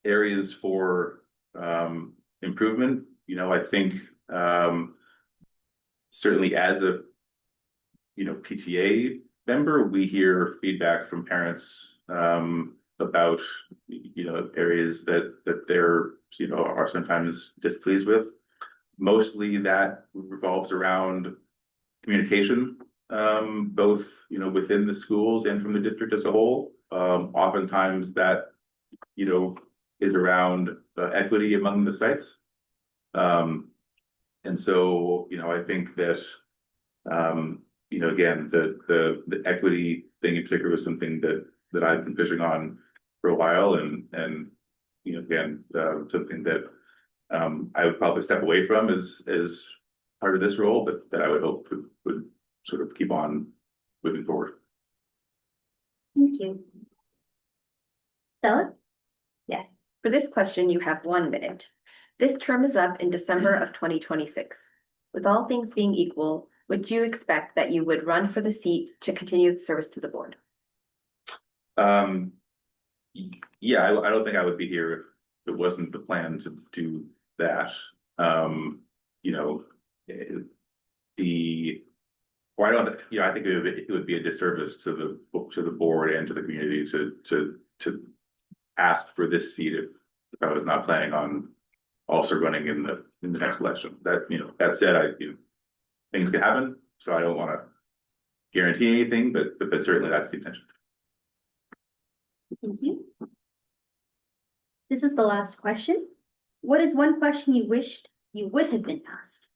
Areas for improvement, I think certainly as a, PTA member, we hear feedback from parents, about, areas that they're, are sometimes displeased with. Mostly that revolves around communication, both, within the schools and from the district as a whole. Oftentimes that, is around equity among the sites. And so, I think that, again, the equity thing in particular was something that I've been pushing on for a while, and again, something that I would probably step away from as part of this role, but that I would hope would sort of keep on moving forward. Thank you. Stella? For this question, you have 1 minute. This term is up in December of 2026. With all things being equal, would you expect that you would run for the seat to continue the service to the board? Yeah, I don't think I would be here if it wasn't the plan to do that. You know, I don't, I think it would be a disservice to the board and to the community to ask for this seat if I was not planning on also running in the next election. That, that said, things can happen, so I don't want to guarantee anything, but certainly that's the intention. Thank you. This is the last question. What is one question you wished you would have been asked?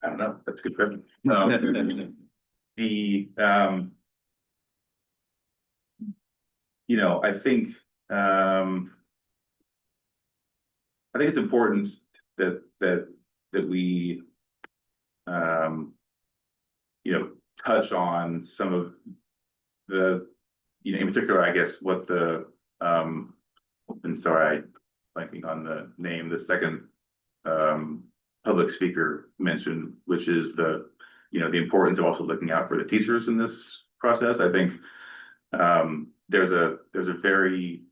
I don't know. That's a good question. The I think it's important that we touch on some of the, in particular, I guess what the and sorry, blanking on the name, the second public speaker mentioned, which is the importance of also looking out for the teachers in this process. I think there's a very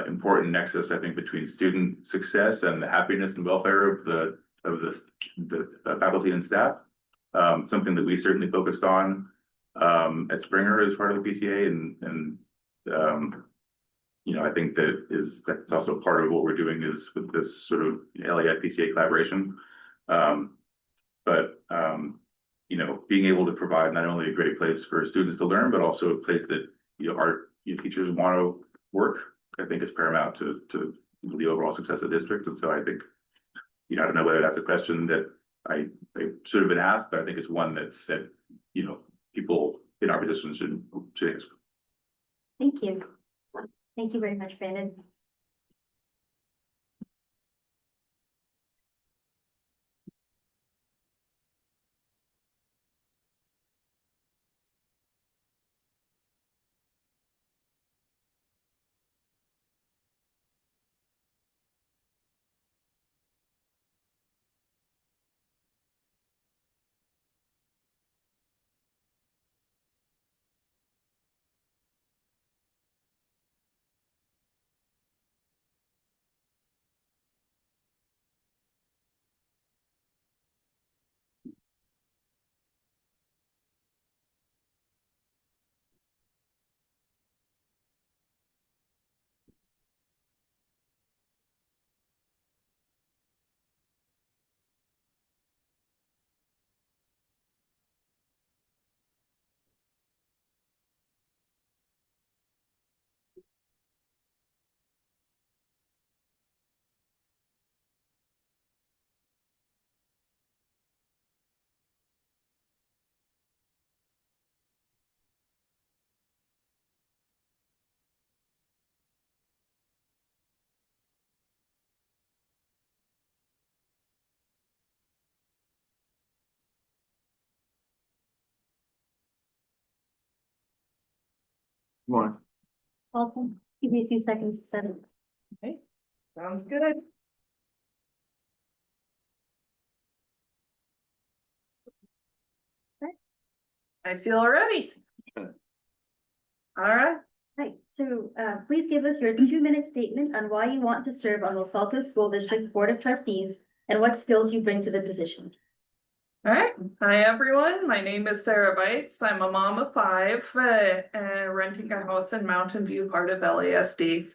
important nexus, I think, between student success and the happiness and welfare of the faculty and staff. Something that we certainly focused on at Springer as part of the PTA, and I think that's also part of what we're doing is with this sort of LAI PTA collaboration. But being able to provide not only a great place for students to learn, but also a place that our teachers want to work, I think is paramount to the overall success of the district. And so I think, I don't know whether that's a question that I should have been asked, but I think it's one that people in our position should ask. Thank you. Thank you very much, Brandon. Morning. Welcome. Give me a few seconds to set it. Sounds good. I feel ready. All right, So, please give us your 2-minute statement on why you want to serve on Los Altos School District Board of Trustees and what skills you bring to the position. All right. Hi, everyone. My name is Sarah Bites. I'm a mom of 5 and renting a house in Mountain View, part of LASD.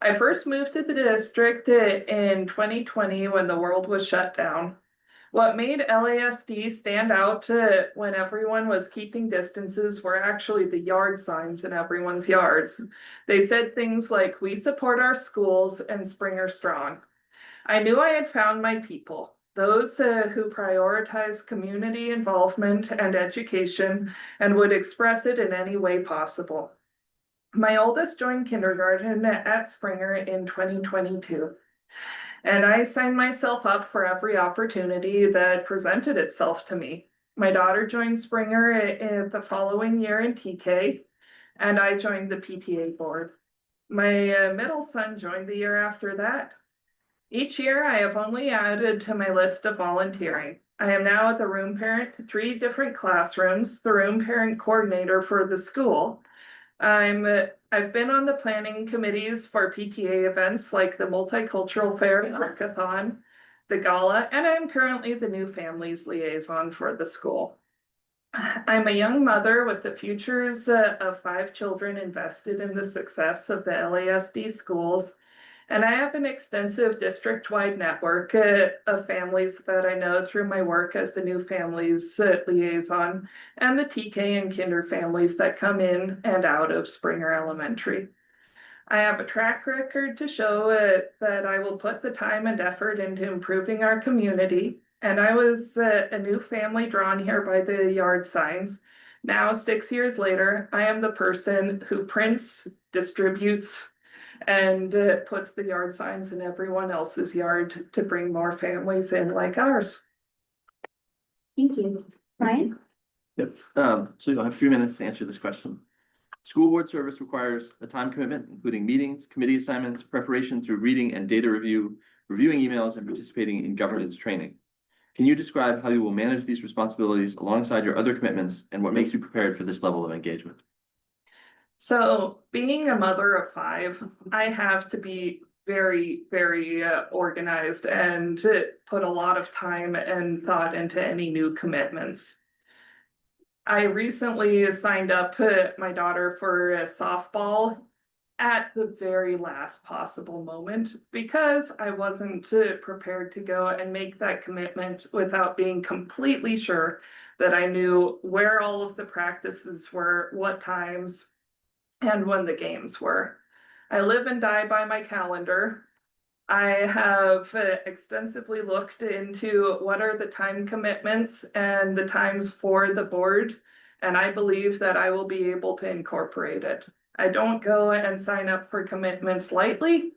I first moved to the district in 2020 when the world was shut down. What made LASD stand out when everyone was keeping distances were actually the yard signs in everyone's yards. They said things like, "We support our schools," and "Springer Strong." I knew I had found my people, those who prioritize community involvement and education and would express it in any way possible. My oldest joined kindergarten at Springer in 2022. And I signed myself up for every opportunity that presented itself to me. My daughter joined Springer the following year in TK, and I joined the PTA board. My middle son joined the year after that. Each year, I have only added to my list of volunteering. I am now the room parent to 3 different classrooms, the room parent coordinator for the school. I've been on the planning committees for PTA events like the Multicultural Fair, Hackathon, the Gala, and I'm currently the New Families Liaison for the school. I'm a young mother with the futures of 5 children invested in the success of the LASD schools, and I have an extensive district-wide network of families that I know through my work as the New Families Liaison and the TK and Kinder families that come in and out of Springer Elementary. I have a track record to show that I will put the time and effort into improving our community, and I was a new family drawn here by the yard signs. Now, 6 years later, I am the person who prints, distributes, and puts the yard signs in everyone else's yard to bring more families in like ours. Thank you. Ryan? Yep, so you'll have 3 minutes to answer this question. School board service requires a time commitment, including meetings, committee assignments, preparation through reading and data review, reviewing emails, and participating in governance training. Can you describe how you will manage these responsibilities alongside your other commitments and what makes you prepared for this level of engagement? So being a mother of 5, I have to be very, very organized and put a lot of time and thought into any new commitments. I recently signed up my daughter for softball at the very last possible moment because I wasn't prepared to go and make that commitment without being completely sure that I knew where all of the practices were, what times, and when the games were. I live and die by my calendar. I have extensively looked into what are the time commitments and the times for the board, and I believe that I will be able to incorporate it. I don't go and sign up for commitments lightly,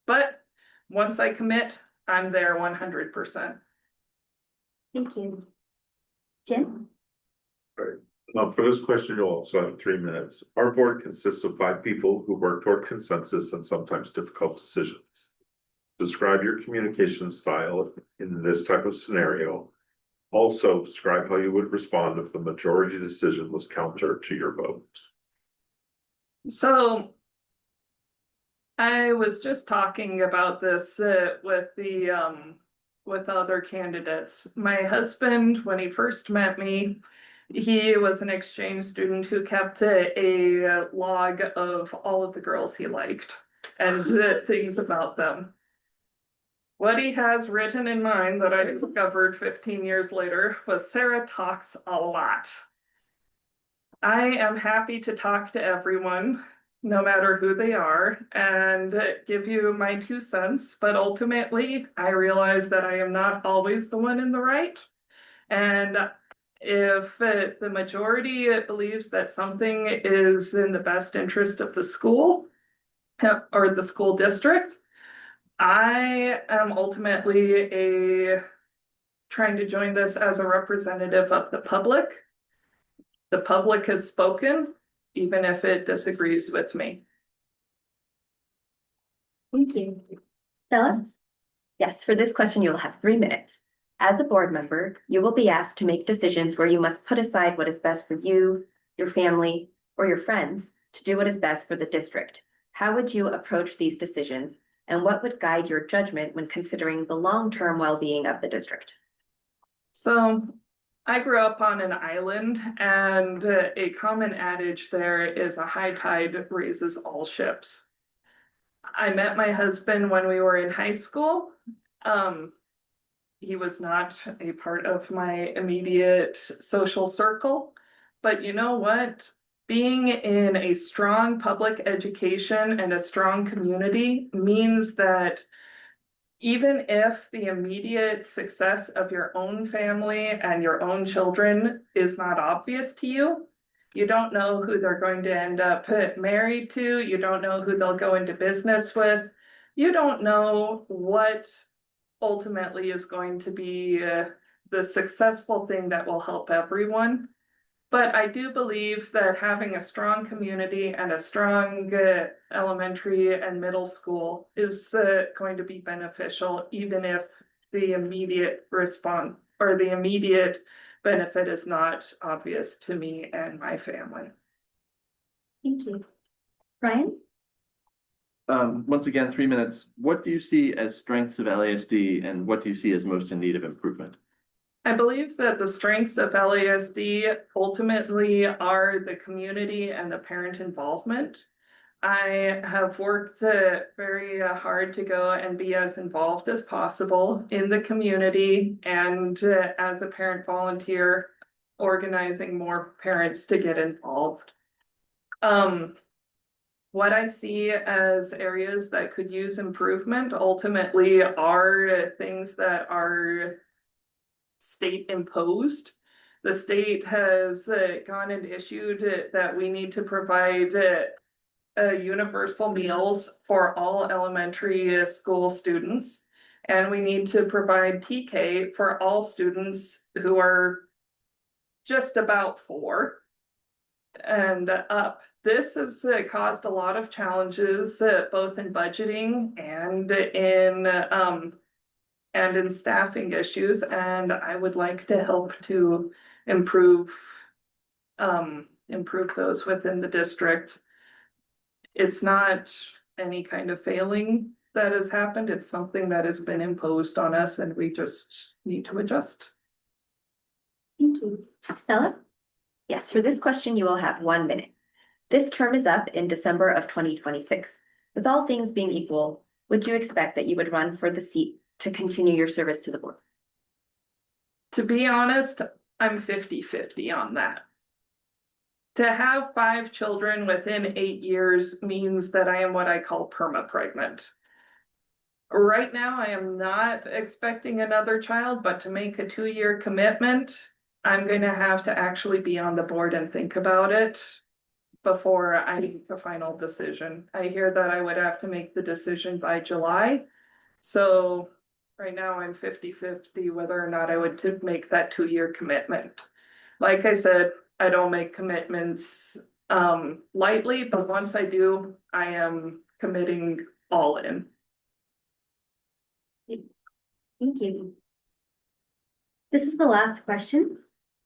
but once I commit, I'm there 100%. Thank you. Jim? For this question, you'll also have 3 minutes. Our board consists of 5 people who work toward consensus and sometimes difficult decisions. Describe your communication style in this type of scenario. Also, describe how you would respond if the majority decision was counter to your vote. So I was just talking about this with other candidates. My husband, when he first met me, he was an exchange student who kept a log of all of the girls he liked and things about them. What he has written in mine that I discovered 15 years later was Sarah talks a lot. I am happy to talk to everyone, no matter who they are, and give you my 2 cents, but ultimately I realize that I am not always the one in the right. And if the majority believes that something is in the best interest of the school or the school district, I am ultimately trying to join this as a representative of the public. The public has spoken, even if it disagrees with me. Thank you. Stella? Yes, for this question, you'll have 3 minutes. As a board member, you will be asked to make decisions where you must put aside what is best for you, your family, or your friends to do what is best for the district. How would you approach these decisions? And what would guide your judgment when considering the long-term well-being of the district? So I grew up on an island, and a common adage there is a high tide raises all ships. I met my husband when we were in high school. He was not a part of my immediate social circle, but you know what? Being in a strong public education and a strong community means that even if the immediate success of your own family and your own children is not obvious to you, you don't know who they're going to end up married to, you don't know who they'll go into business with, you don't know what ultimately is going to be the successful thing that will help everyone. But I do believe that having a strong community and a strong elementary and middle school is going to be beneficial, even if the immediate response or the immediate benefit is not obvious to me and my family. Thank you. Brian? Once again, 3 minutes. What do you see as strengths of LASD and what do you see as most in need of improvement? I believe that the strengths of LASD ultimately are the community and the parent involvement. I have worked very hard to go and be as involved as possible in the community and as a parent volunteer, organizing more parents to get involved. What I see as areas that could use improvement ultimately are things that are state imposed. The state has gone and issued that we need to provide universal meals for all elementary school students. And we need to provide TK for all students who are just about 4 and up. This has caused a lot of challenges, both in budgeting and in staffing issues, and I would like to help to improve those within the district. It's not any kind of failing that has happened. It's something that has been imposed on us and we just need to adjust. Thank you. Stella? Yes, for this question, you will have 1 minute. This term is up in December of 2026. With all things being equal, would you expect that you would run for the seat to continue your service to the board? To be honest, I'm 50-50 on that. To have 5 children within 8 years means that I am what I call perma-pregnant. Right now, I am not expecting another child, but to make a 2-year commitment, I'm going to have to actually be on the board and think about it before I make the final decision. I hear that I would have to make the decision by July. So right now I'm 50-50 whether or not I would to make that 2-year commitment. Like I said, I don't make commitments lightly, but once I do, I am committing all in. Thank you. This is the last question.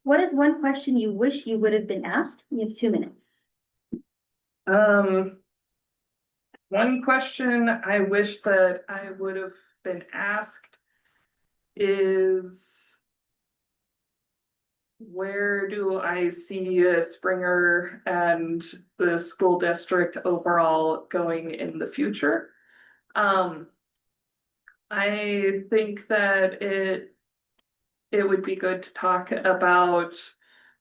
What is one question you wish you would have been asked? You have 2 minutes. One question I wish that I would have been asked is, where do I see Springer and the school district overall going in the future? I think that it would be good to talk about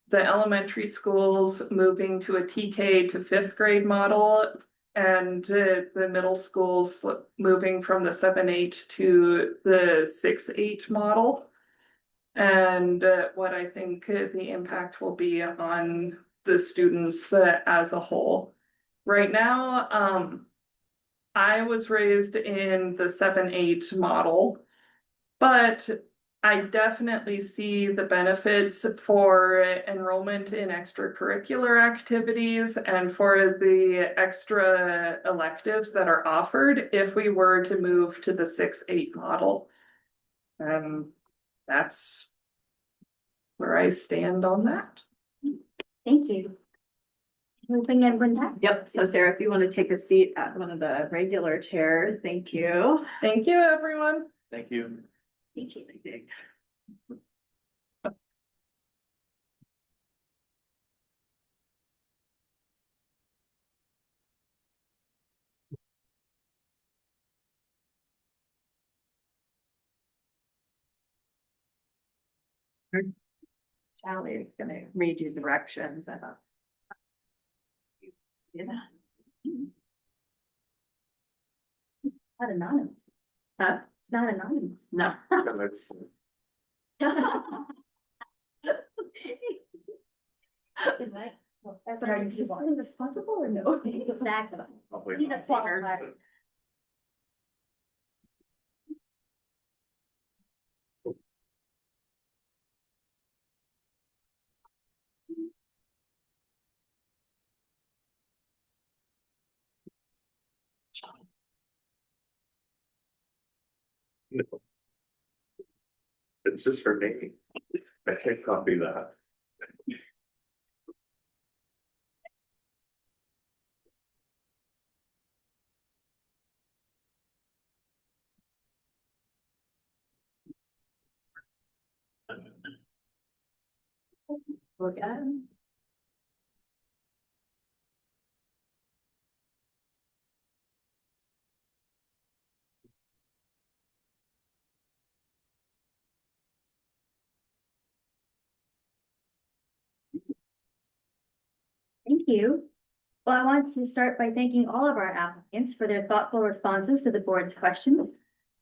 the elementary schools moving to a TK to 5th grade model and the middle schools moving from the 7-8 to the 6-8 model. And what I think the impact will be on the students as a whole. Right now, I was raised in the 7-8 model, but I definitely see the benefits for enrollment in extracurricular activities and for the extra electives that are offered if we were to move to the 6-8 model. That's where I stand on that. Thank you. Moving in with that. Yep, so Sarah, if you want to take a seat at one of the regular chairs, thank you. Thank you, everyone. Thank you. Thank you. Charlie is gonna read you directions. Yeah. Not anonymous. Huh? It's not anonymous. No. But are you fiscally responsible or no? Exactly. He's a qualifier. It's just her name. I can't copy that. Look at him. Thank you. Well, I want to start by thanking all of our applicants for their thoughtful responses to the board's questions.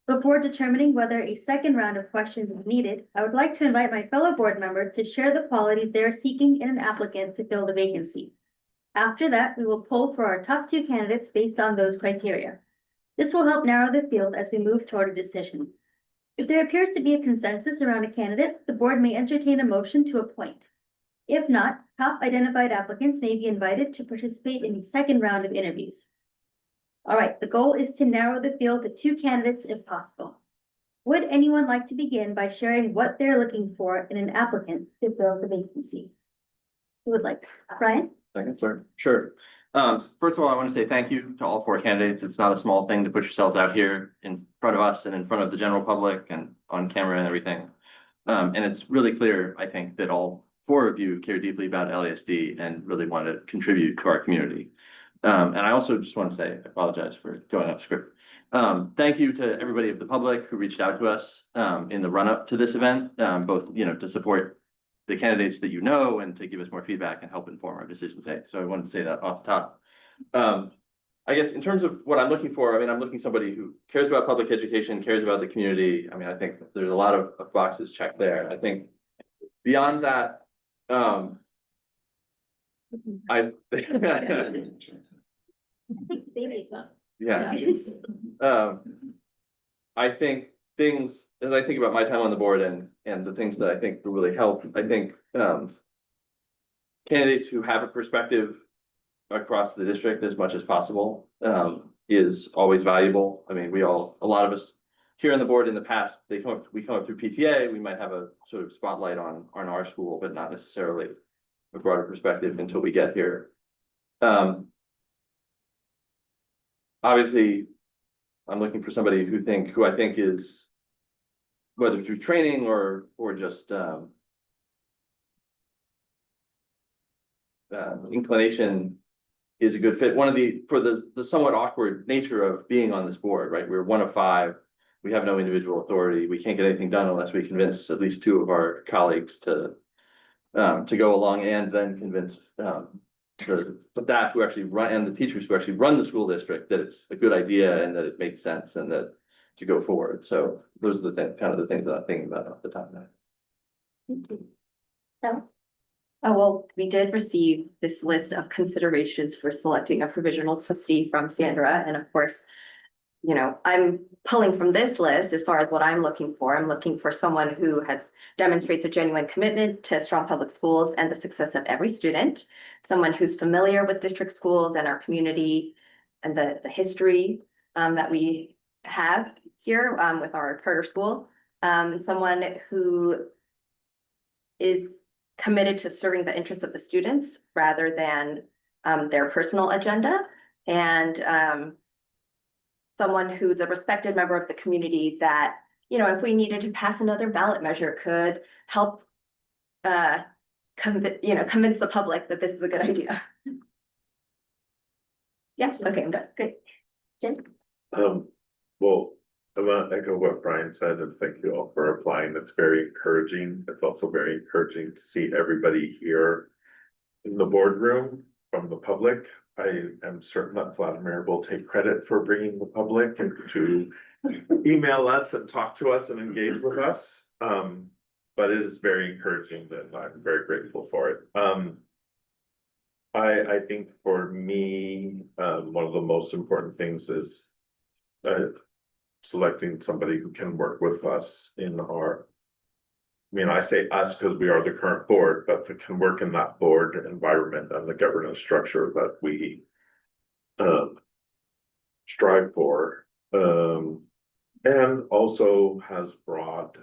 Before determining whether a second round of questions is needed, I would like to invite my fellow board members to share the qualities they are seeking in an applicant to fill the vacancy. After that, we will poll for our top 2 candidates based on those criteria. This will help narrow the field as we move toward a decision. If there appears to be a consensus around a candidate, the board may entertain a motion to appoint. If not, top identified applicants may be invited to participate in the second round of interviews. All right, the goal is to narrow the field to 2 candidates if possible. Would anyone like to begin by sharing what they're looking for in an applicant to fill the vacancy? Who would like? Brian? I can start. Sure. First of all, I want to say thank you to all 4 candidates. It's not a small thing to put yourselves out here in front of us and in front of the general public and on camera and everything. And it's really clear, I think, that all 4 of you care deeply about LASD and really want to contribute to our community. And I also just want to say, I apologize for going off script. Thank you to everybody of the public who reached out to us in the run-up to this event, both, to support the candidates that you know and to give us more feedback and help inform our decision today. So I wanted to say that off the top. I guess in terms of what I'm looking for, I'm looking somebody who cares about public education, cares about the community. I think there's a lot of boxes checked there. I think beyond that, I yeah. I think things, as I think about my time on the board and the things that I think will really help, I think candidates who have a perspective across the district as much as possible is always valuable. A lot of us here on the board in the past, we come up through PTA, we might have a sort of spotlight on our school, but not necessarily a broader perspective until we get here. Obviously, I'm looking for somebody who I think is, whether through training or just inclination, is a good fit. For the somewhat awkward nature of being on this board, right? We're 1 of 5. We have no individual authority. We can't get anything done unless we convince at least 2 of our colleagues to go along, and then convince the staff who actually run and the teachers who actually run the school district that it's a good idea and that it makes sense and that to go forward. So those are the kind of the things that I'm thinking about off the top of that. Thank you. So, Oh, well, we did receive this list of considerations for selecting a provisional trustee from Sandra. And of course, I'm pulling from this list as far as what I'm looking for. I'm looking for someone who demonstrates a genuine commitment to strong public schools and the success of every student, someone who's familiar with district schools and our community and the history that we have here with our charter school, someone who is committed to serving the interests of the students rather than their personal agenda and, someone who's a respected member of the community that, you know, if we needed to pass another ballot measure, could help convince the public that this is a good idea. Yeah, okay, I'm done. Great. Jen? Well, I want to echo what Brian said and thank you all for applying. That's very encouraging. It's also very encouraging to see everybody here in the boardroom from the public. I am certain that Vladimir will take credit for bringing the public and to email us and talk to us and engage with us. But it is very encouraging and I'm very grateful for it. I think for me, one of the most important things is selecting somebody who can work with us in our, I mean, I say us because we are the current board, but that can work in that board environment and the governance structure that we strive for. And also has broad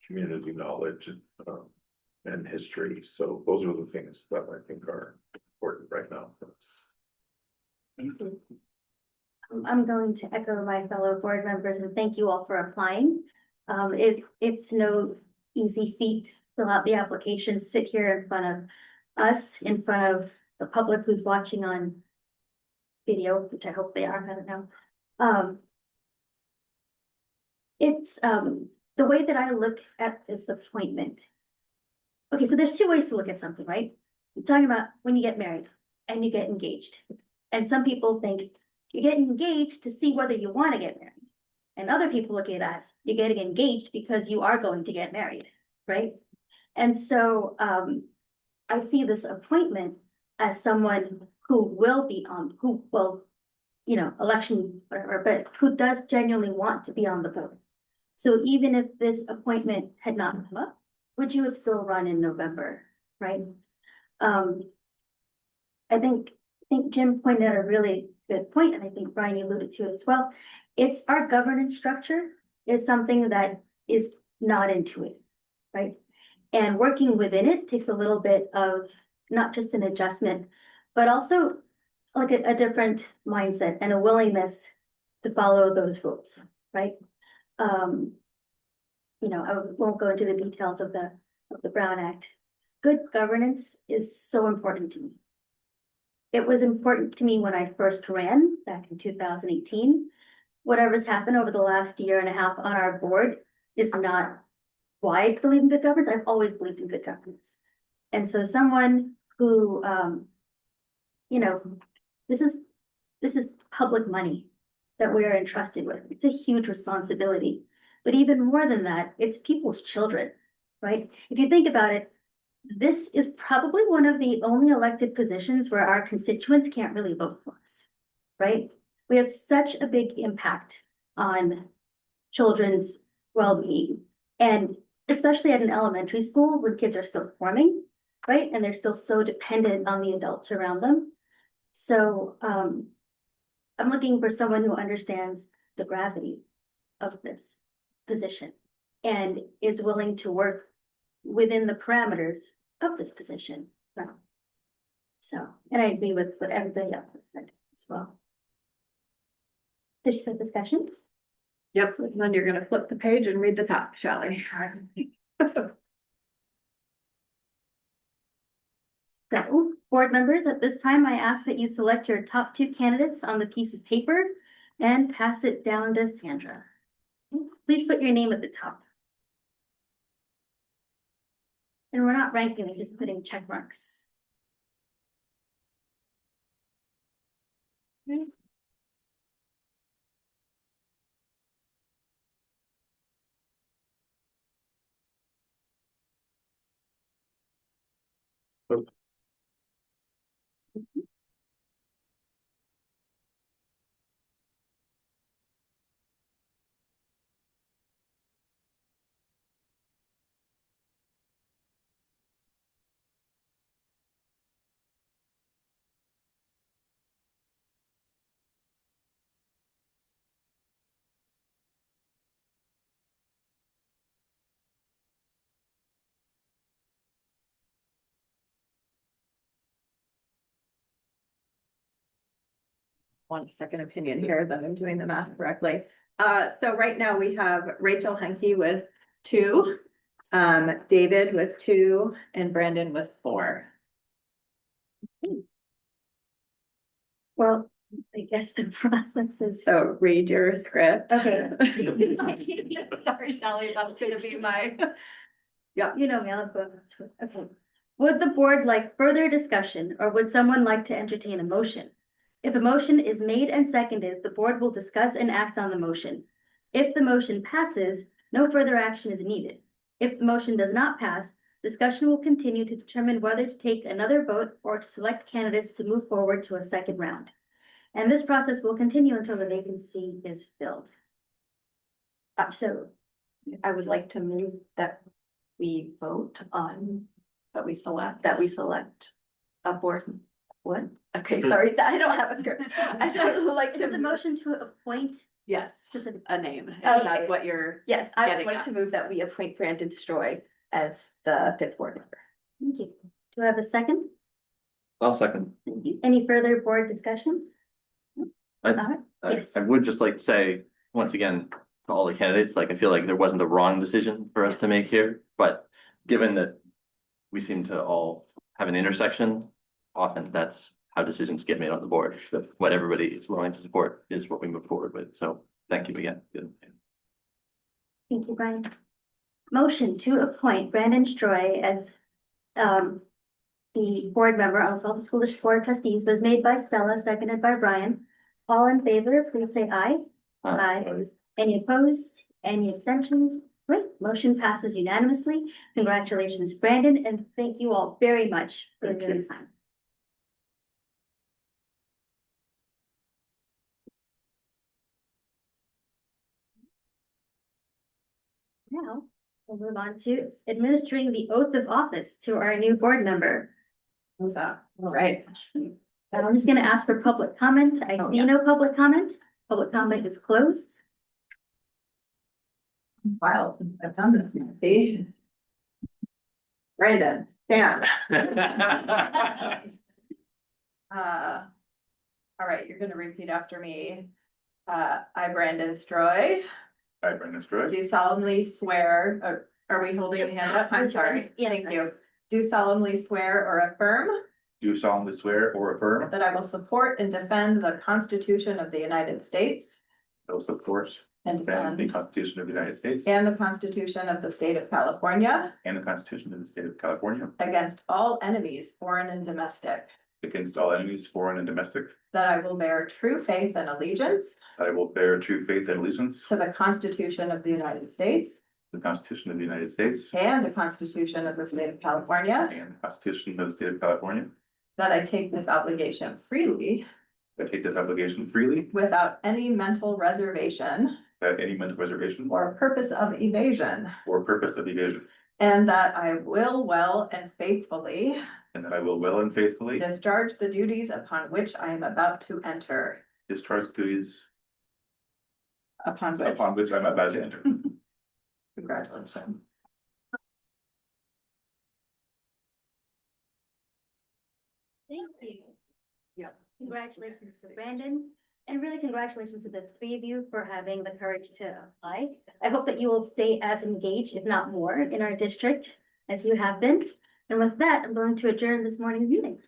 community knowledge and history. So those are the things that I think are important right now. Thank you. I'm going to echo my fellow board members and thank you all for applying. It's no easy feat to fill out the application, sit here in front of us, in front of the public who's watching on video, which I hope they are, I don't know. It's the way that I look at this appointment. Okay, so there's two ways to look at something, right? You're talking about when you get married and you get engaged. And some people think you're getting engaged to see whether you want to get married. And other people look at it as you're getting engaged because you are going to get married, right? And so I see this appointment as someone who will be on, who will, you know, election, whatever, but who does genuinely want to be on the board. So even if this appointment had not come up, would you have still run in November, right? I think Jim pointed out a really good point, and I think Brian alluded to it as well. It's our governance structure is something that is not intuitive, right? And working within it takes a little bit of not just an adjustment, but also like a different mindset and a willingness to follow those rules, right? You know, I won't go into the details of the Brown Act. Good governance is so important to me. It was important to me when I first ran back in 2018. Whatever's happened over the last year and a half on our board is not why I believe in good governance. I've always believed in good governance. And so someone who, you know, this is public money that we are entrusted with. It's a huge responsibility. But even more than that, it's people's children, right? If you think about it, this is probably one of the only elected positions where our constituents can't really vote for us, right? We have such a big impact on children's well-being, and especially at an elementary school when kids are still forming, right? And they're still so dependent on the adults around them. So I'm looking for someone who understands the gravity of this position and is willing to work within the parameters of this position. So, and I agree with what everybody else has said as well. Did you start discussion? Yep, then you're gonna flip the page and read the top, shall we? So, board members, at this time, I ask that you select your top two candidates on the piece of paper and pass it down to Sandra. Please put your name at the top. And we're not ranking, we're just putting check marks. want a second opinion here that I'm doing the math correctly. So right now we have Rachel Henke with 2, David with 2, and Brandon with 4. Well, I guess the process is. So read your script. Okay. Sorry, Shelley, that's gonna be my. You know me, I'll go. Okay. Would the board like further discussion, or would someone like to entertain a motion? If a motion is made and seconded, the board will discuss and act on the motion. If the motion passes, no further action is needed. If the motion does not pass, discussion will continue to determine whether to take another vote or to select candidates to move forward to a second round. And this process will continue until the vacancy is filled. So I would like to move that we vote on, That we select. that we select a board. What? Okay, sorry, I don't have a script. I would like is to it the move. motion to appoint Yes, specific? a name. Okay. That's what you're. Yes, I would Getting like at. to move that we appoint Brandon Stroy as the 5th board member. Thank you. Do I have a second? I'll second. Any further board discussion? I, All right. Yes. I would just like to say, once again, to all the candidates, like, I feel like there wasn't a wrong decision for us to make here, but given that we seem to all have an intersection, often that's how decisions get made on the board. What everybody is willing to support is what we move forward with. So thank you again. Thank you, Brian. Motion to appoint Brandon Stroy as the board member on the Salta School District Board of Trustees was made by Stella, seconded by Brian. All in favor, please say aye. Aye. Any opposed? Any abstentions? Great, motion passes unanimously. Congratulations, Brandon, and thank you all very much for your time. Now, we'll move on to administering the oath of office to our new board member. What's that? All right. I'm just gonna ask for public comment. I Oh, see yeah. no public comment. Public comment is closed. Wow, since I've done this, Nancy. Brandon, stand. All right, you're gonna repeat after me. I, Brandon Stroy, Hi, Brendan Stroy. do solemnly swear, are we holding a hand up? I'm sorry. Yes. Thank you. Do solemnly swear or affirm Do solemnly swear or affirm that I will support and defend the Constitution of the United States that I will support and and defend the defend Constitution of the United States and the Constitution of the State of California and the Constitution of the State of California against all enemies, foreign and domestic, against all enemies, foreign and domestic, that I will bear true faith and allegiance that I will bear true faith and allegiance to the Constitution of the United States to the Constitution of the United States and the Constitution of the State of California, and the Constitution of the State of California, that I take this obligation freely that I take this obligation freely without any mental reservation without any mental reservation or purpose of evasion, or purpose of evasion, and that I will well and faithfully and that I will well and faithfully discharge the duties upon which I am about to enter. discharge duties Upon which, upon which I'm about to enter. congratulations. Thank you. Yeah. Congratulations to Brandon, and really congratulations to the 3 of you for having the courage to apply. I hope that you will stay as engaged, if not more, in our district as you have been. And with that, I'm going to adjourn this morning's meeting.